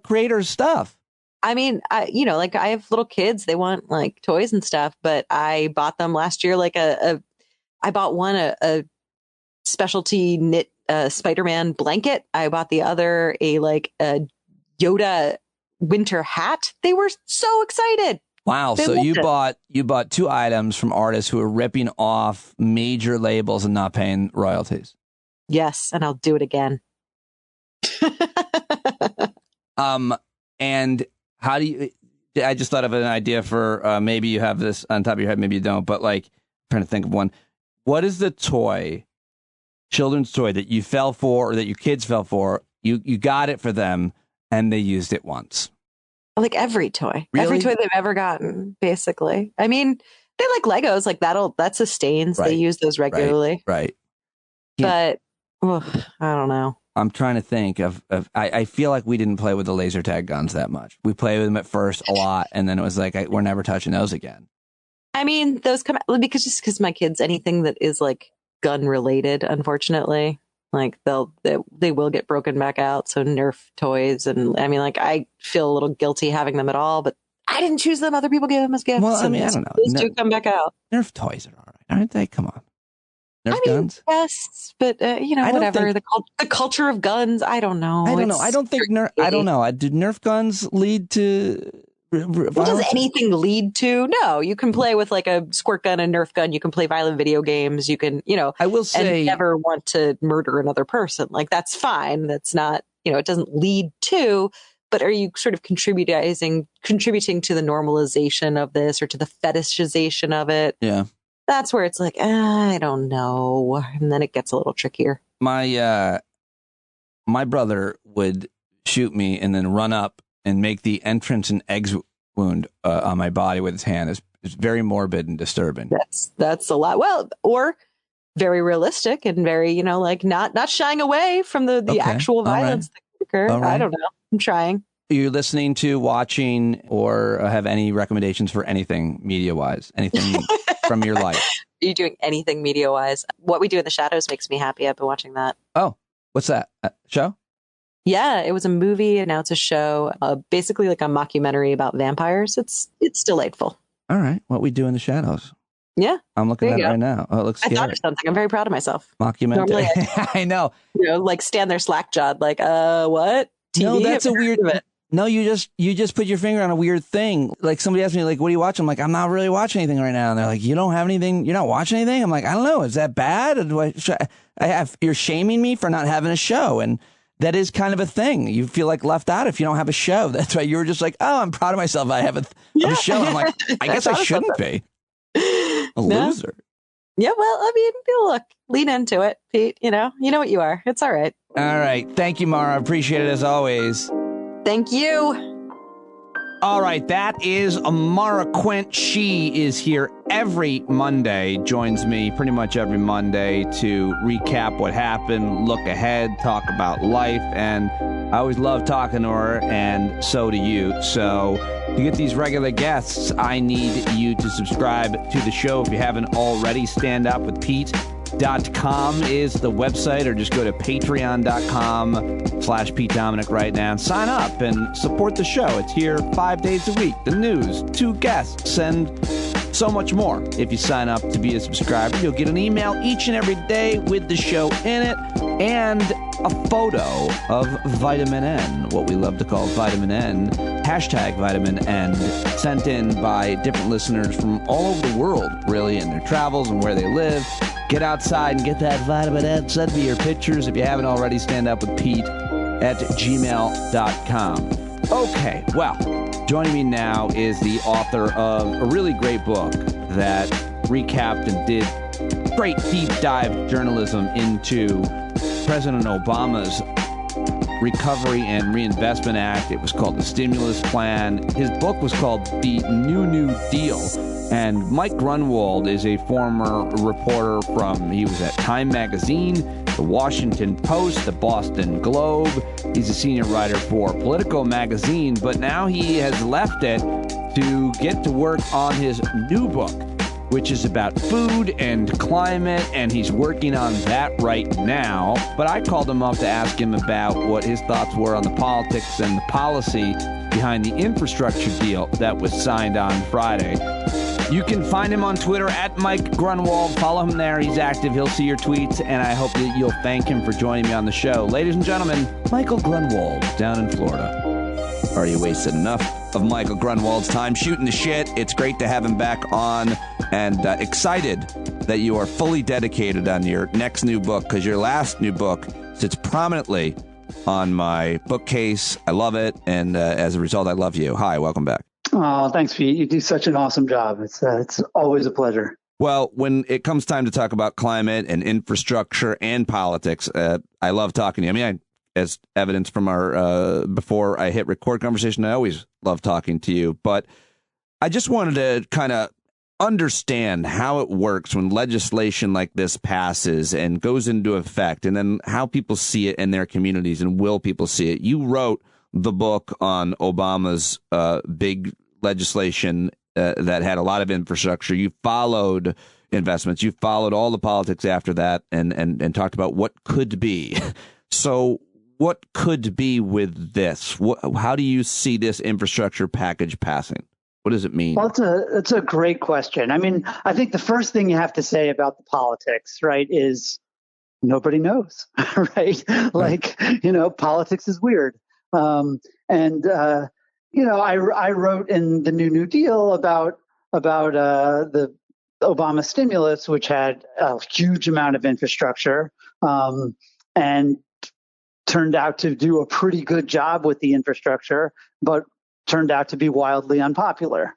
creators stuff. I mean, I have little kids, they want like toys and stuff, but I bought them last year, I bought one, a specialty knit Spider-Man blanket. I bought the other a Yoda winter hat. They were so excited. Wow. So you bought two items from artists who are ripping off major labels and not paying royalties. Yes, and I'll do it again. And how do you, I just thought of an idea for maybe you have this on top of your head, maybe you don't, but I'm trying to think of one. What is the children's toy that you fell for or that your kids fell for? You got it for them and they used it once. Like every toy. Really? Every toy they've ever gotten, basically. I mean, they like Legos, that sustains. Right. They use those regularly. Right. Yeah. But I don't know. I'm trying to think of I feel like we didn't play with the laser tag guns that much. We played with them at first a lot, and then it was like, we're never touching those again. I mean, those come out because my kids, anything that is like gun related, unfortunately, like they will get broken back out. So Nerf toys, and I mean, I feel a little guilty having them at all, but I didn't choose them. Other people gave them as gifts. Well, I mean, I don't know. Those do come back out. Nerf toys are all right, aren't they? Come on. Nerf guns? Yes, but whatever. The culture of guns. I don't know. I don't know. I don't think I don't know. Did Nerf guns lead to violence? What does anything lead to? No, you can play with like a squirt gun and Nerf gun. You can play violent video games. You can, I will say, and never want to murder another person. Like that's fine. That's not, it doesn't lead to. But are you sort of contributing to the normalization of this or to the fetishization of it? Yeah. That's where it's like, I don't know. And then it gets a little trickier. My brother would shoot me and then run up and make the entrance and exit wound on my body with his hand. It's very morbid and disturbing. That's a lot. Well, or very realistic and very, not shying away from the actual violence that could occur. Right. I don't know. I'm trying. Are you listening to, watching, or have any recommendations for anything media-wise? Anything from your life? Are you doing anything media-wise? What We Do in the Shadows makes me happy. I've been watching that. Oh, what's that? Show? Yeah, it was a movie and now it's a show. Basically like a mockumentary about vampires. It's delightful. All right. What We Do in the Shadows. Yeah. I'm looking at it right now. Oh, it looks scary. I thought of something. I'm very proud of myself. Mockumentary. Normally, I know. Stand there slack-jawed like, what? TV? No, that's a weird... No, you just put your finger on a weird thing. Like somebody asked me, like, what are you watching? I'm like, I'm not really watching anything right now. And they're like, you don't have anything? You're not watching anything? I'm like, I don't know. Is that bad? You're shaming me for not having a show. And that is kind of a thing. You feel like left out if you don't have a show. That's why you were just like, oh, I'm proud of myself. I have a show. I'm like, I guess I shouldn't be a loser. Yeah, well, I mean, look, lean into it, Pete. You know what you are. It's all right. All right. Thank you, Maura. Appreciate it as always. Thank you. All right. That is Maura Quint. She is here every Monday, joins me pretty much every Monday to recap what happened, look ahead, talk about life. And I always love talking to her, and so do you. So to get these regular guests, I need you to subscribe to the show if you haven't already. StandUpWithPete.com is the website, or just go to patreon.com/Pete Dominic right now and sign up and support the show. It's here 5 days a week. The news, 2 guests, and so much more. If you sign up to be a subscriber, you'll get an email each and every day with the show in it and a photo of vitamin N, what we love to call vitamin N, hashtag vitamin N, sent in by different listeners from all over the world, really, in their travels and where they live. Get outside and get that vitamin N. Send me your pictures if you haven't already. StandUpWithPete@gmail.com. Okay, well, joining me now is the author of a really great book that recapped and did great deep dive journalism into President Obama's Recovery and Reinvestment Act. It was called the Stimulus Plan. His book was called The New Deal. And Mike Grunwald is a former reporter he was at Time Magazine, the Washington Post, the Boston Globe. He's a senior writer for Politico Magazine, but now he has left it to get to work on his new book, which is about food and climate, and he's working on that right now. But I called him up to ask him about what his thoughts were on the politics and the policy behind the infrastructure deal that was signed on Friday. You can find him on Twitter at Mike Grunwald. Follow him there. He's active. He'll see your tweets, and I hope that you'll thank him for joining me on the show. Ladies and gentlemen, Michael Grunwald down in Florida. Already wasted enough of Michael Grunwald's time shooting the shit. It's great to have him back on, and excited that you are fully dedicated on your next new book, because your last new book sits prominently on my bookcase. I love it, and as a result, I love you. Hi, welcome back. Oh, thanks, Pete. You do such an awesome job. It's always a pleasure. Well, when it comes time to talk about climate and infrastructure and politics, I love talking to you. I mean, as evidence from our before I hit record conversation, I always love talking to you. But I just wanted to kind of understand how it works when legislation like this passes and goes into effect, and then how people see it in their communities, and will people see it. You wrote the book on Obama's big legislation that had a lot of infrastructure. You followed investments. You followed all the politics after that, and talked about what could be. So what could be with this? How do you see this infrastructure package passing? What does it mean? Well, it's a great question. I mean, I think the first thing you have to say about the politics, right, is nobody knows, right? Like, politics is weird. I wrote in the New Deal about the Obama stimulus, which had a huge amount of infrastructure, and turned out to do a pretty good job with the infrastructure, but turned out to be wildly unpopular.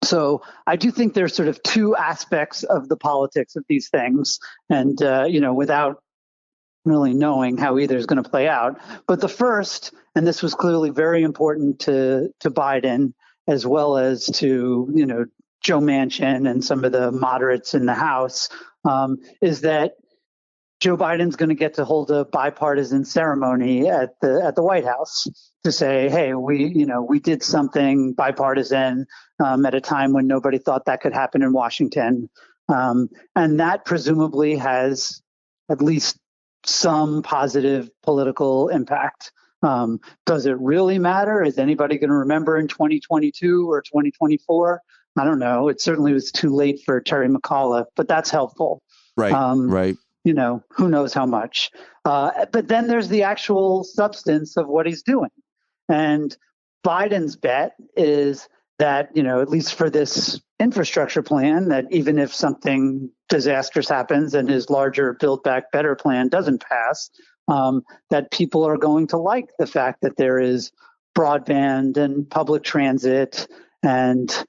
So I do think there's sort of two aspects of the politics of these things, and without really knowing how either is going to play out. But the first, and this was clearly very important to Biden, as well as to Joe Manchin and some of the moderates in the House, is that Joe Biden's going to get to hold a bipartisan ceremony at the White House to say, hey, we did something bipartisan at a time when nobody thought that could happen in Washington. And that presumably has at least some positive political impact. Does it really matter? Is anybody going to remember in 2022 or 2024? I don't know. It certainly was too late for Terry McAuliffe, but that's helpful. Right. Right. Who knows how much. But then there's the actual substance of what he's doing. And Biden's bet is that, at least for this infrastructure plan, that even if something disastrous happens and his larger Build Back Better plan doesn't pass, that people are going to like the fact that there is broadband and public transit and,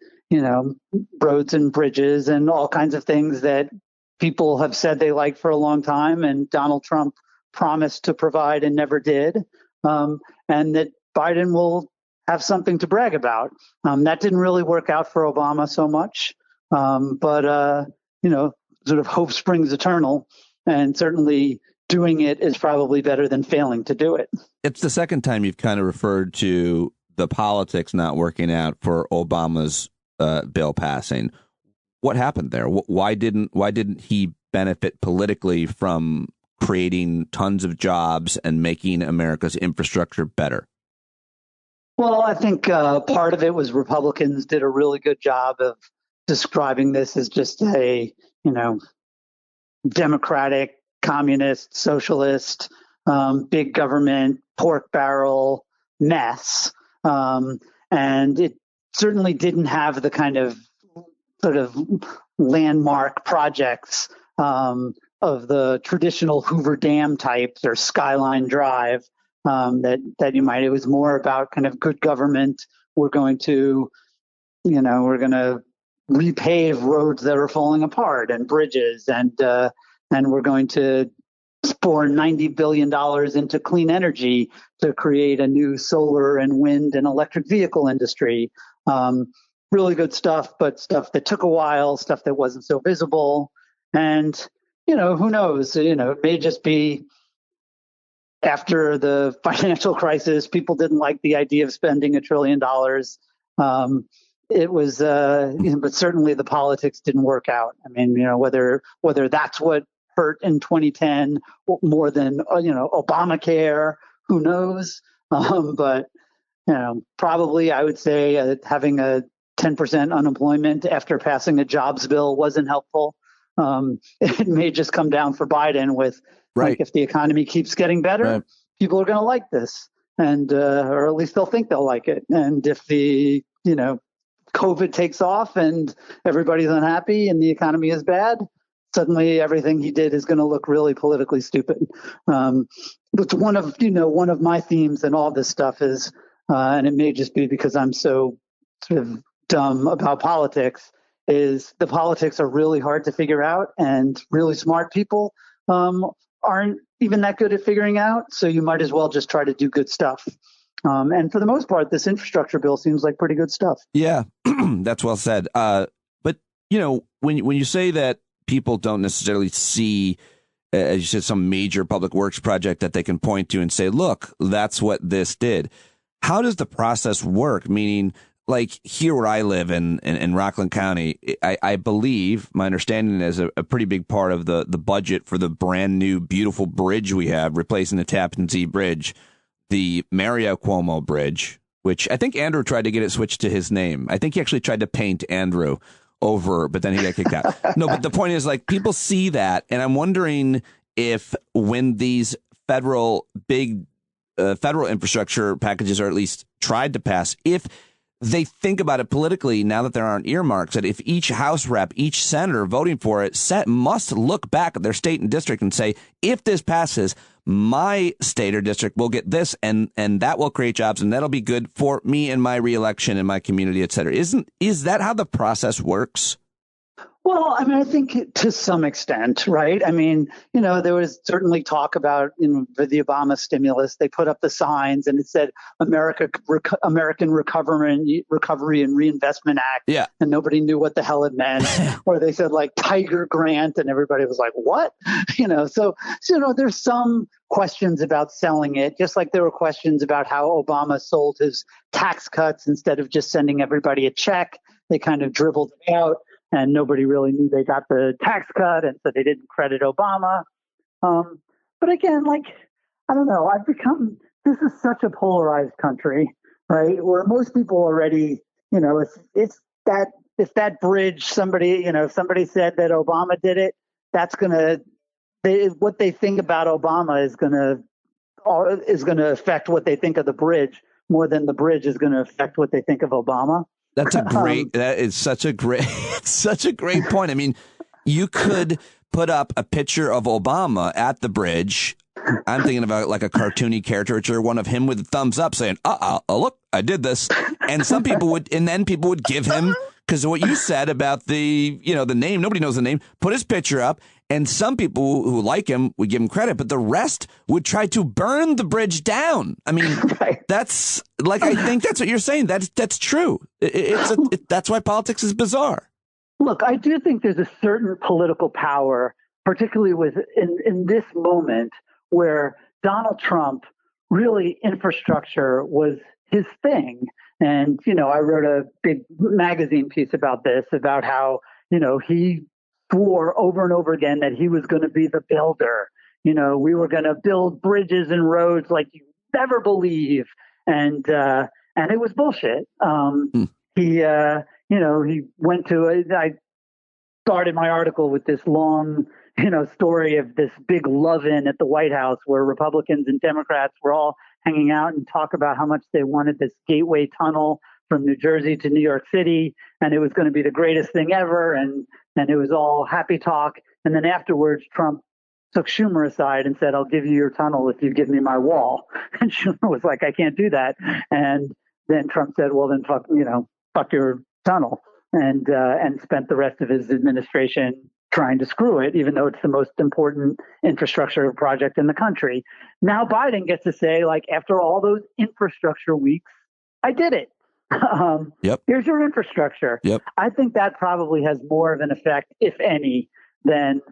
roads and bridges and all kinds of things that people have said they like for a long time and Donald Trump promised to provide and never did, and that Biden will have something to brag about. That didn't really work out for Obama so much, but sort of hope springs eternal, and certainly doing it is probably better than failing to do it. It's the second time you've kind of referred to the politics not working out for Obama's bill passing. What happened there? Why didn't he benefit politically from creating tons of jobs and making America's infrastructure better? Well, I think part of it was Republicans did a really good job of describing this as just a, democratic, communist, socialist, big government, pork barrel mess. And it certainly didn't have the kind of sort of landmark projects of the traditional Hoover Dam types or Skyline Drive that you might. It was more about kind of good government. We're going to repave roads that are falling apart and bridges, and we're going to pour $90 billion into clean energy to create a new solar and wind and electric vehicle industry. Really good stuff, but stuff that took a while, stuff that wasn't so visible. And, who knows, it may just be after the financial crisis, people didn't like the idea of spending $1 trillion. It was, but certainly the politics didn't work out. I mean, whether that's what hurt in 2010 more than, Obamacare, who knows? But, probably I would say having a 10% unemployment after passing a jobs bill wasn't helpful. It may just come down for Biden with, like, if the economy keeps getting better, people are going to like this, and or at least they'll think they'll like it. And if the, COVID takes off and everybody's unhappy and the economy is bad, suddenly everything he did is going to look really politically stupid. But one of my themes in all this stuff is, and it may just be because I'm so sort of dumb about politics, is the politics are really hard to figure out, and really smart people aren't even that good at figuring out. So you might as well just try to do good stuff. And for the most part, this infrastructure bill seems like pretty good stuff. Yeah, that's well said. But, when you say that people don't necessarily see, as you said, some major public works project that they can point to and say, look, that's what this did. How does the process work? Meaning, like here where I live in Rockland County, I believe my understanding is a pretty big part of the budget for the brand new beautiful bridge we have, replacing the Tappan Zee Bridge, the Mario Cuomo Bridge, which I think Andrew tried to get it switched to his name. I think he actually tried to paint Andrew over, but then he got kicked out. No, but the point is, like, people see that, and I'm wondering if when these federal infrastructure packages are at least tried to pass, if they think about it politically, now that there aren't earmarks, that if each House rep, each senator voting for it must look back at their state and district and say, if this passes, my state or district will get this, and that will create jobs, and that'll be good for me and my reelection and my community, et cetera. Is that how the process works? Well, I mean, I think to some extent, right? I mean, there was certainly talk about, for the Obama stimulus, they put up the signs and it said American Recovery and Reinvestment Act. Yeah. And nobody knew what the hell it meant. Or they said like Tiger Grant, and everybody was like, what? So there's some questions about selling it, just like there were questions about how Obama sold his tax cuts instead of just sending everybody a check. They kind of dribbled it out. And nobody really knew they got the tax cut, and so they didn't credit Obama. But again, I don't know. This is such a polarized country, right? Where most people already, if that bridge, somebody said that Obama did it, what they think about Obama is gonna affect what they think of the bridge more than the bridge is going to affect what they think of Obama. That is such a great point. I mean, you could put up a picture of Obama at the bridge. I'm thinking about like a cartoony caricature, one of him with a thumbs up saying, oh, look, I did this. And then people would give him, because of what you said about the name, nobody knows the name, put his picture up. And some people who like him would give him credit, but the rest would try to burn the bridge down. I mean, that's like, I think that's what you're saying. That's true. That's why politics is bizarre. Look, I do think there's a certain political power, particularly in this moment where Donald Trump, really infrastructure was his thing. And, I wrote a big magazine piece about this, about how, he swore over and over again that he was going to be the builder. We were going to build bridges and roads like you never believe. And it was bullshit. He went to I started my article with this long, story of this big love-in at the White House where Republicans and Democrats were all hanging out and talk about how much they wanted this gateway tunnel from New Jersey to New York City. And it was going to be the greatest thing ever. And it was all happy talk. And then afterwards, Trump took Schumer aside and said, I'll give you your tunnel if you give me my wall. And Schumer was like, I can't do that. And then Trump said, well, then fuck your tunnel. And spent the rest of his administration trying to screw it, even though it's the most important infrastructure project in the country. Now Biden gets to say, like, after all those infrastructure weeks, I did it. Yep. Here's your infrastructure. Yep. I think that probably has more of an effect, if any, than,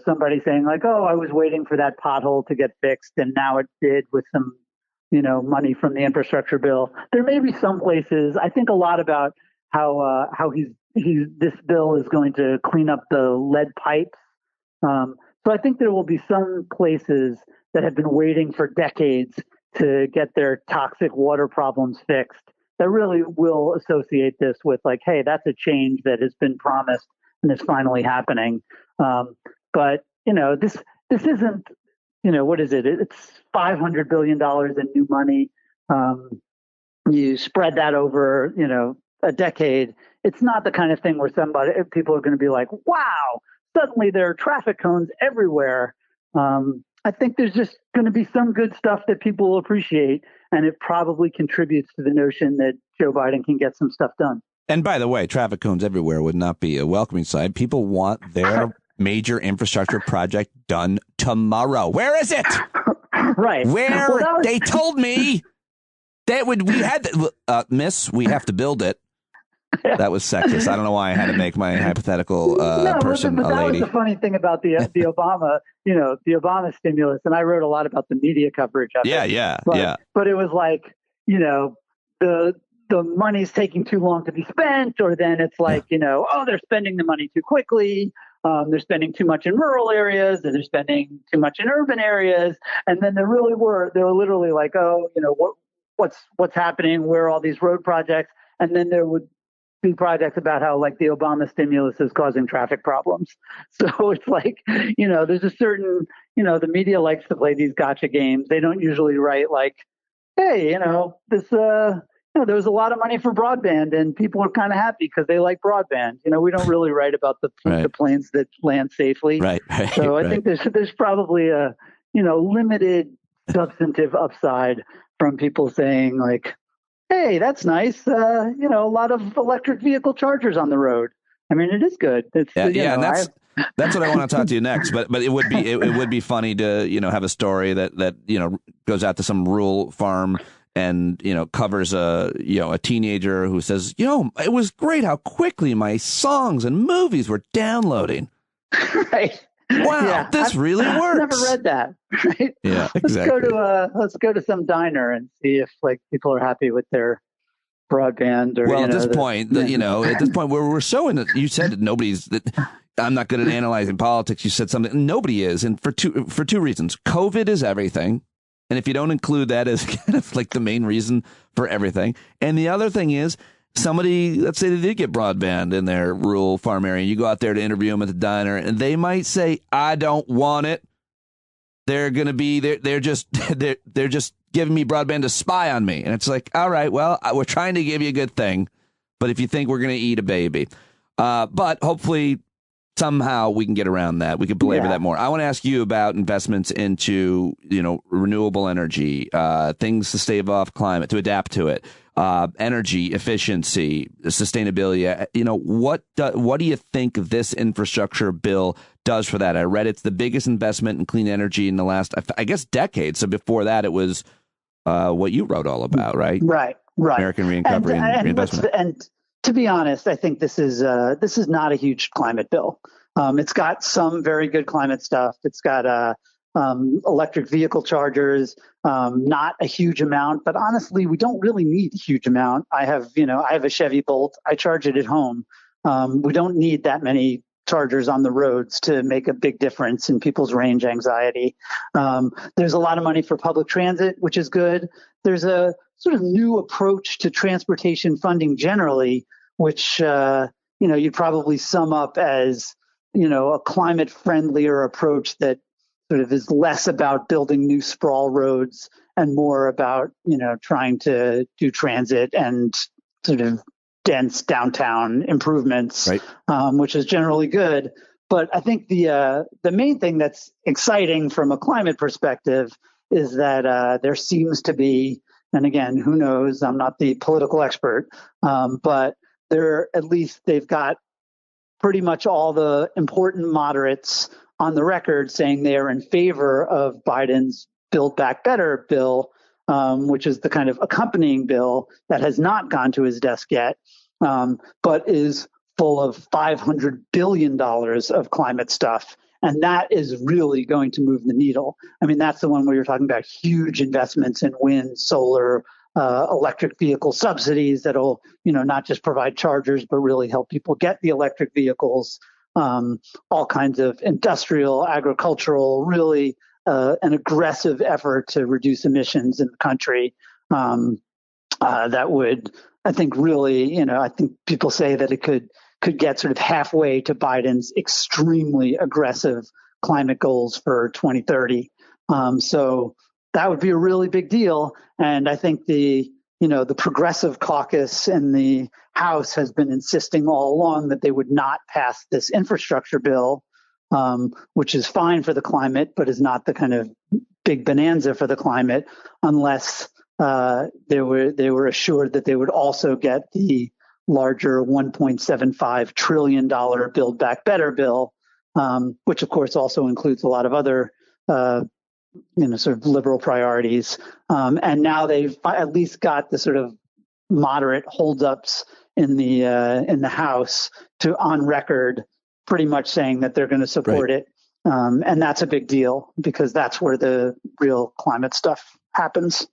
somebody saying like, oh, I was waiting for that pothole to get fixed and now it did with some, money from the infrastructure bill. There may be some places, I think a lot about how this bill is going to clean up the lead pipes. So I think there will be some places that have been waiting for decades to get their toxic water problems fixed that really will associate this with like, hey, that's a change that has been promised and is finally happening. But, this isn't, what is it? It's $500 billion in new money. You spread that over, a decade. It's not the kind of thing where people are going to be like, wow, suddenly there are traffic cones everywhere. I think there's just going to be some good stuff that people will appreciate, and it probably contributes to the notion that Joe Biden can get some stuff done. And by the way, traffic cones everywhere would not be a welcoming sight. People want their major infrastructure project done tomorrow. Where is it? Right. Where? They told me that miss, we have to build it. That was sexist. I don't know why I had to make my hypothetical person but a that lady. was the funny thing about the Obama, the Obama stimulus, and I wrote a lot about the media coverage of it. Yeah. But it was like, the money's taking too long to be spent, or then it's like, they're spending the money too quickly. They're spending too much in rural areas, and they're spending too much in urban areas. And then they were literally like, what's happening? Where are all these road projects? And then there would be projects about how like the Obama stimulus is causing traffic problems. So it's like, there's a certain, the media likes to play these gotcha games. They don't usually write like, hey, there was a lot of money for broadband and people are kind of happy because they like broadband. We don't really write about the planes that land safely. Right. So I think there's probably a, limited substantive upside from people saying like, hey, that's nice. A lot of electric vehicle chargers on the road. I mean, it is good. It's, and that's what I want to talk to you next. But it would be funny to have a story that goes out to some rural farm and covers a teenager who says it was great how quickly my songs and movies were downloading. Right. Wow, this really works. I've never read that. Right? Yeah, exactly. Let's go to some diner and see if like people are happy with their broadband. Or at this point, where we're so in it, you said that nobody's. I'm not good at analyzing politics. You said something. Nobody is, and for two reasons. COVID is everything, and if you don't include that as kind of like the main reason for everything, and the other thing is. Somebody, let's say they did get broadband in their rural farm area. You go out there to interview them at the diner, and they might say, "I don't want it." They're going to be they're just giving me broadband to spy on me. And it's like, all right, well, we're trying to give you a good thing, but if you think we're going to eat a baby. But hopefully somehow we can get around that. We could belabor that more. I want to ask you about investments into, renewable energy, things to stave off climate, to adapt to it, energy efficiency, sustainability. What do you think this infrastructure bill does for that? I read it's the biggest investment in clean energy in the last, I guess, decade. So before that, it was what you wrote all about, right? Right. American recovery and reinvestment. And to be honest, I think this is not a huge climate bill. It's got some very good climate stuff. It's got electric vehicle chargers, not a huge amount, but honestly, we don't really need a huge amount. I have a Chevy Bolt. I charge it at home. We don't need that many chargers on the roads to make a big difference in people's range anxiety. There's a lot of money for public transit, which is good. There's a sort of new approach to transportation funding generally, which, you'd probably sum up as, a climate friendlier approach that sort of is less about building new sprawl roads and more about, trying to do transit and sort of dense downtown improvements, which is generally good. But I think the main thing that's exciting from a climate perspective is that there seems to be, and again, who knows, I'm not the political expert, but they've got pretty much all the important moderates on the record saying they are in favor of Biden's Build Back Better bill, which is the kind of accompanying bill that has not gone to his desk yet, but is full of $500 billion of climate stuff. And that is really going to move the needle. I mean, that's the one where you're talking about huge investments in wind, solar, electric vehicle subsidies that'll, not just provide chargers, but really help people get the electric vehicles, all kinds of industrial, agricultural, really an aggressive effort to reduce emissions in the country that would, I think, really, I think people say that it could get sort of halfway to Biden's extremely aggressive climate goals for 2030. So that would be a really big deal. And I think the progressive caucus in the House has been insisting all along that they would not pass this infrastructure bill, which is fine for the climate, but is not the kind of big bonanza for the climate unless they were assured that they would also get the larger $1.75 trillion Build Back Better bill, which of course also includes a lot of other sort of liberal priorities. And now they've at least got the sort of moderate holdups in the House on record, pretty much saying that they're going to support it. And that's a big deal because that's where the real climate stuff happens.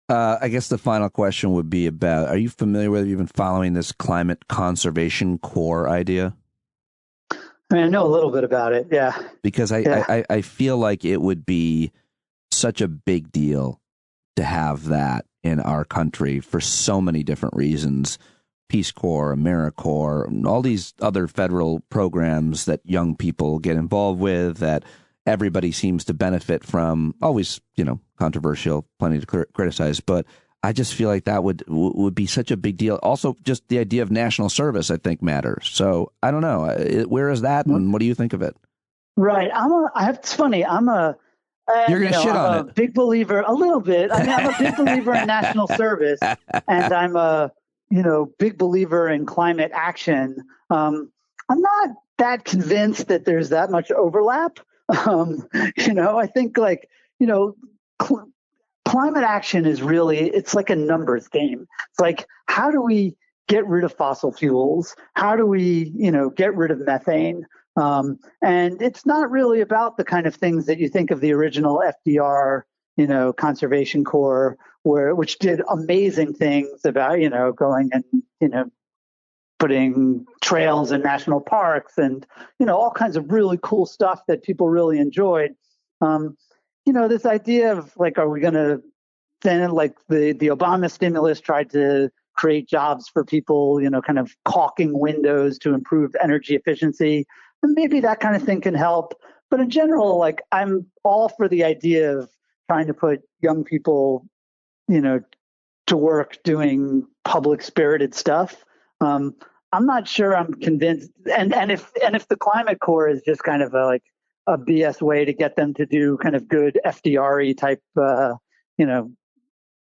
I guess the final question would be about, are you familiar with, have you been following this climate conservation corps idea? I mean, I know a little bit about it, yeah. Because I feel like it would be such a big deal to have that in our country for so many different reasons. Peace Corps, AmeriCorps, all these other federal programs that young people get involved with that everybody seems to benefit from. Always, controversial, plenty to criticize, but I just feel like that would be such a big deal. Also, just the idea of national service, I think, matters. So I don't know. Where is that, and what do you think of it? Right. It's funny. You're going to shit on it. A big believer, a little bit. I mean, I'm a big believer in national service, and I'm a big believer in climate action. I'm not that convinced that there's that much overlap. I think climate action is really, it's like a numbers game. It's like, how do we get rid of fossil fuels? How do we, get rid of methane? And it's not really about the kind of things that you think of the original FDR, Conservation Corps, which did amazing things about, going and, putting trails in national parks and, all kinds of really cool stuff that people really enjoyed. This idea of are we going to then the Obama stimulus tried to create jobs for people, kind of caulking windows to improve energy efficiency. And maybe that kind of thing can help. But in general, I'm all for the idea of trying to put young people to work doing public spirited stuff. I'm not sure I'm convinced. And if the Climate Corps is just kind of a BS way to get them to do kind of good FDR-y type,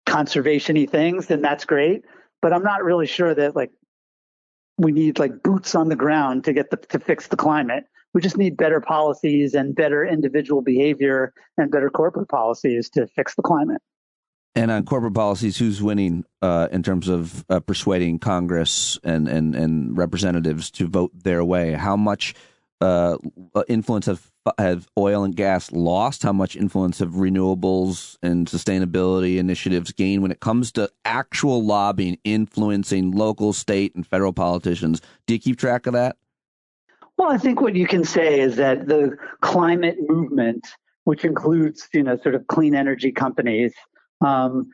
conservation-y things, then that's great. But I'm not really sure that we need boots on the ground to fix the climate. We just need better policies and better individual behavior and better corporate policies to fix the climate. And on corporate policies, who's winning in terms of persuading Congress and representatives to vote their way? How much influence have oil and gas lost? How much influence have renewables and sustainability initiatives gained when it comes to actual lobbying, influencing local, state, and federal politicians? Do you keep track of that? Well, I think what you can say is that the climate movement, which includes, sort of clean energy companies, and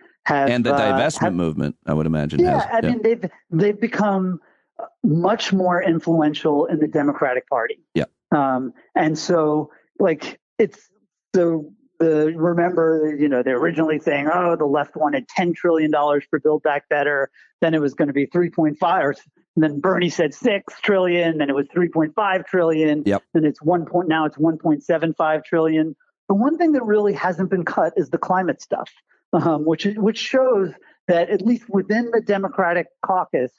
the divestment movement, I would imagine. I mean, they've become much more influential in the Democratic Party. Yeah. And so it's remember, they're originally saying, the left wanted $10 trillion for Build Back Better. Then it was going to be 3.5, and then Bernie said 6 trillion, then it was 3.5 trillion. Yep. Then now it's 1.75 trillion. The one thing that really hasn't been cut is the climate stuff. Which shows that at least within the Democratic caucus,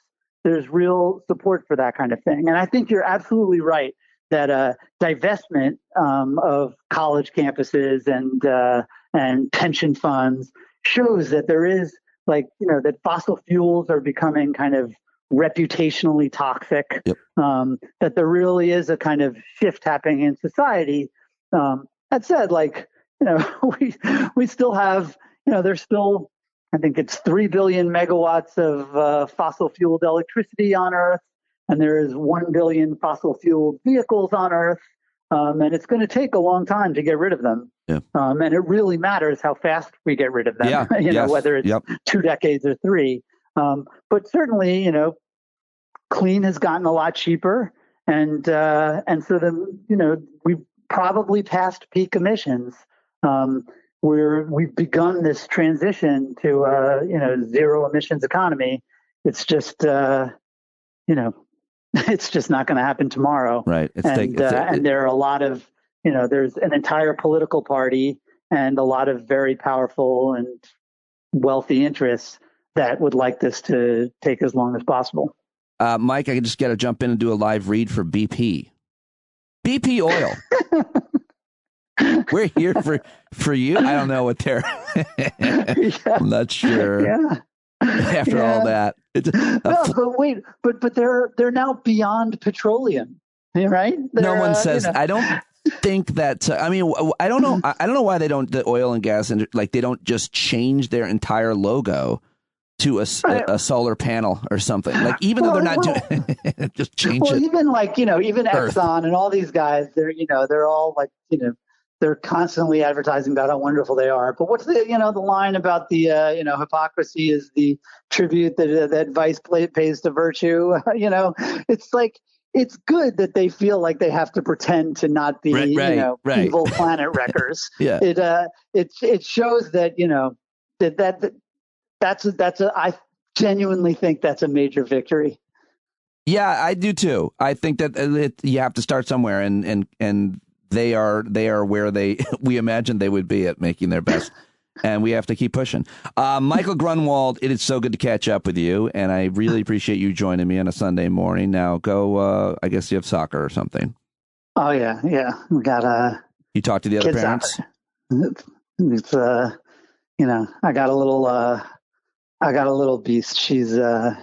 there's real support for that kind of thing. And I think you're absolutely right that divestment of college campuses and pension funds shows that there is that fossil fuels are becoming kind of reputationally toxic, yep. That there really is a kind of shift happening in society. That said, we still have, there's still, I think it's 3 billion megawatts of fossil fueled electricity on Earth, and there is 1 billion fossil fueled vehicles on Earth, and it's going to take a long time to get rid of them. Yeah. And it really matters how fast we get rid of them, whether it's 2 decades or 3. But certainly, clean has gotten a lot cheaper, and so then, we've probably passed peak emissions. We've begun this transition to zero emissions economy. It's just it's just not going to happen tomorrow. Right. And there are a lot of there's an entire political party and a lot of very powerful and wealthy interests that would like this to take as long as possible. Mike, I just got to jump in and do a live read for BP. BP Oil. We're here for you. I don't know what they're. I'm not sure. Yeah. After all that, but they're now beyond petroleum, right? No one says. I don't think that. I mean, I don't know. I don't know why they don't. The oil and gas, they don't just change their entire logo to a solar panel or something. Even though they're not doing, just change it. Even even Exxon and all these guys, they're all they're constantly advertising about how wonderful they are. But what's the line about the hypocrisy is the tribute that vice pays to virtue. It's it's good that they feel like they have to pretend to not be evil planet wreckers. Yeah. It shows that I genuinely think that's a major victory. Yeah, I do too. I think that you have to start somewhere, and they are where we imagined they would be at making their best, and we have to keep pushing. Michael Grunwald, it is so good to catch up with you, and I really appreciate you joining me on a Sunday morning. Now go. I guess you have soccer or something. Oh yeah. We got You talk to the other parents. It's I got a little beast. She's a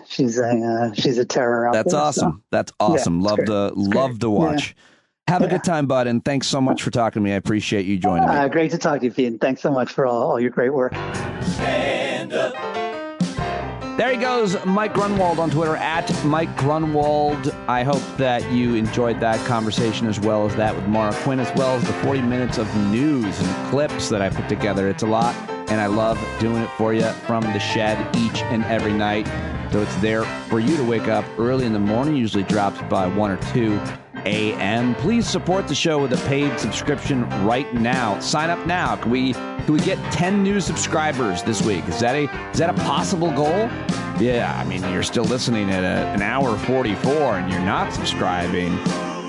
terror out there. That's awesome. So. That's awesome. Yeah, love to watch. Yeah. Have a good time, bud, and thanks so much for talking to me. I appreciate you joining me. Great to talk to you, Pete, and thanks so much for all your great work. Stand up. There he goes, Mike Grunwald on Twitter, @MikeGrunwald. I hope that you enjoyed that conversation as well as that with Maura Quint, as well as the 40 minutes of news and clips that I put together. It's a lot, and I love doing it for you from the shed each and every night. So it's there for you to wake up early in the morning, usually drops by 1 or 2. a.m. Please support the show with a paid subscription right now. Sign up now. Can we get 10 new subscribers this week? Is that a possible goal? Yeah, I mean, you're still listening at an hour 44 and you're not subscribing.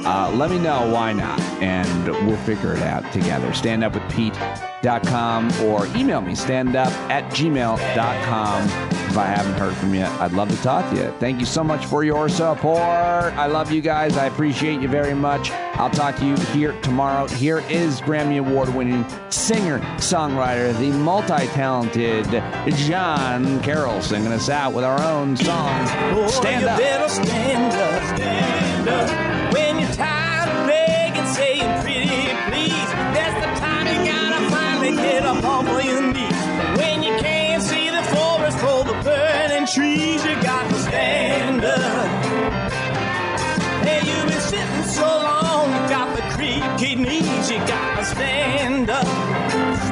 Let me know why not, and we'll figure it out together. StandUpWithPete.com or email me, standup@gmail.com. If I haven't heard from you, I'd love to talk to you. Thank you so much for your support. I love you guys. I appreciate you very much. I'll talk to you here tomorrow. Here is Grammy Award-winning singer, songwriter, the multi-talented John Carroll singing us out with our own song, Stand Up. You better stand up, stand up. When you're tired of begging, saying pretty please, that's the time you gotta finally get up off of your knees. When you can't see the forest for the burning trees, you got to stand up. Hey, you've been sitting so long, you got the creaky knees, you got to stand up.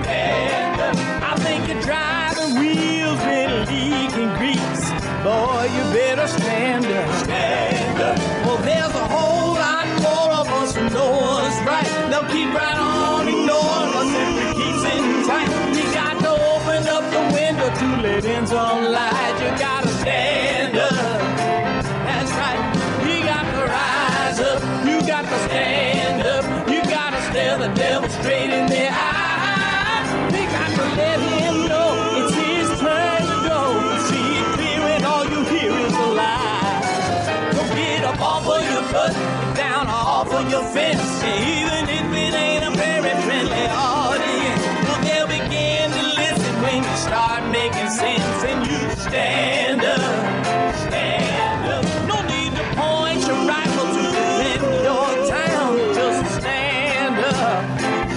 Stand up. I think you're driving wheels with leaking grease. Boy, you better stand up. Stand up. Well, there's a whole lot more of us who know what's right. They'll keep right on ignoring us if we keep sitting tight. We got to open up the window to let in some light. You gotta stand up. That's right. You got to rise up. You got to stand up. You gotta stare the devil straight in the eye. We got to let him know it's his turn to go. See it clear and all you hear is a lie. Don't get up off of your butt, get down off of your fence. Even if it ain't a very friendly audience, well, they'll begin to listen when you start making sense and you stand up. Stand up. No need to point your rifle to defend your town. Just stand up.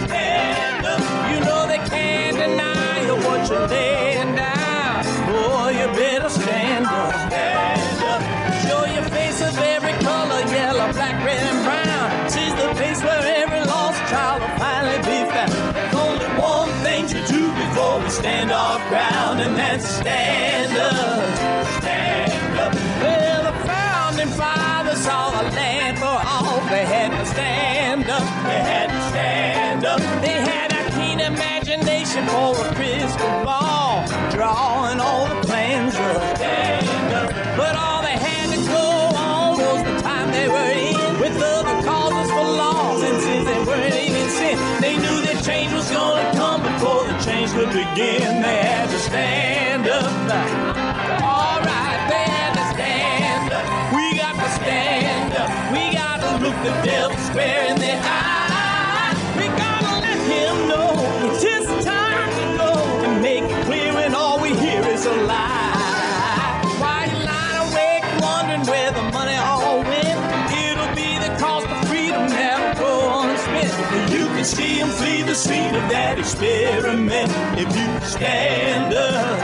Stand up. You know they can't deny you what you're laying down. Boy, you better stand up. Stand up. Show your face of every color, yellow, black, red, and brown. She's the place where every lost child will finally be found. There's only one thing to do before we stand our ground, and that's stand up. Stand up. Well, the founding fathers saw the land for all. They had to stand up. They had to stand up. They had a keen imagination for a crystal ball, drawing all the plans of stand up. But all they had to go on was the time they were in, with other causes for laws, and since they weren't even sin, they knew that change was gonna come before the change could begin. They had to stand up. All right, they had to stand up. We got to stand up. We got to look the devil square in the eye. We gotta let him know it's his time to go and make it clear when all we hear is a lie. Why you lying awake wondering where the money all went? It'll be the cost of freedom that'll go unspent. You can see him flee the scene of that experiment if you stand up.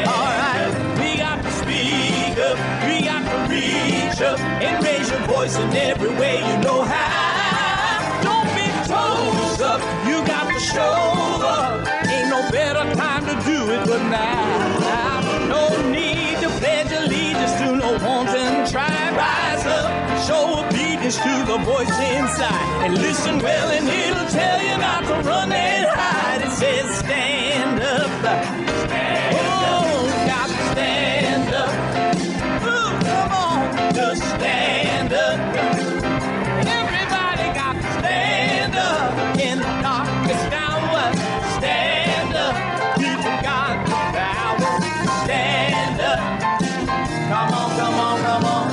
All right, we got to speak up. We got to reach up and raise your voice in every way you know how. Don't be toes up. You got to show up. Ain't no better time to do it but now. No need to pledge allegiance to no wanton tribe. Rise up, show obedience to the voice inside, and listen well and it'll tell you not to run and hide. It says stand up. Stand up. Got to stand up. Ooh, come on, just stand up. Everybody got to stand up in the darkest hour. Stand up. People got the power. Stand up. Come on, come on, come on.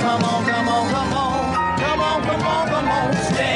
Come on, come on, come on. Come on, come on, come on. Stand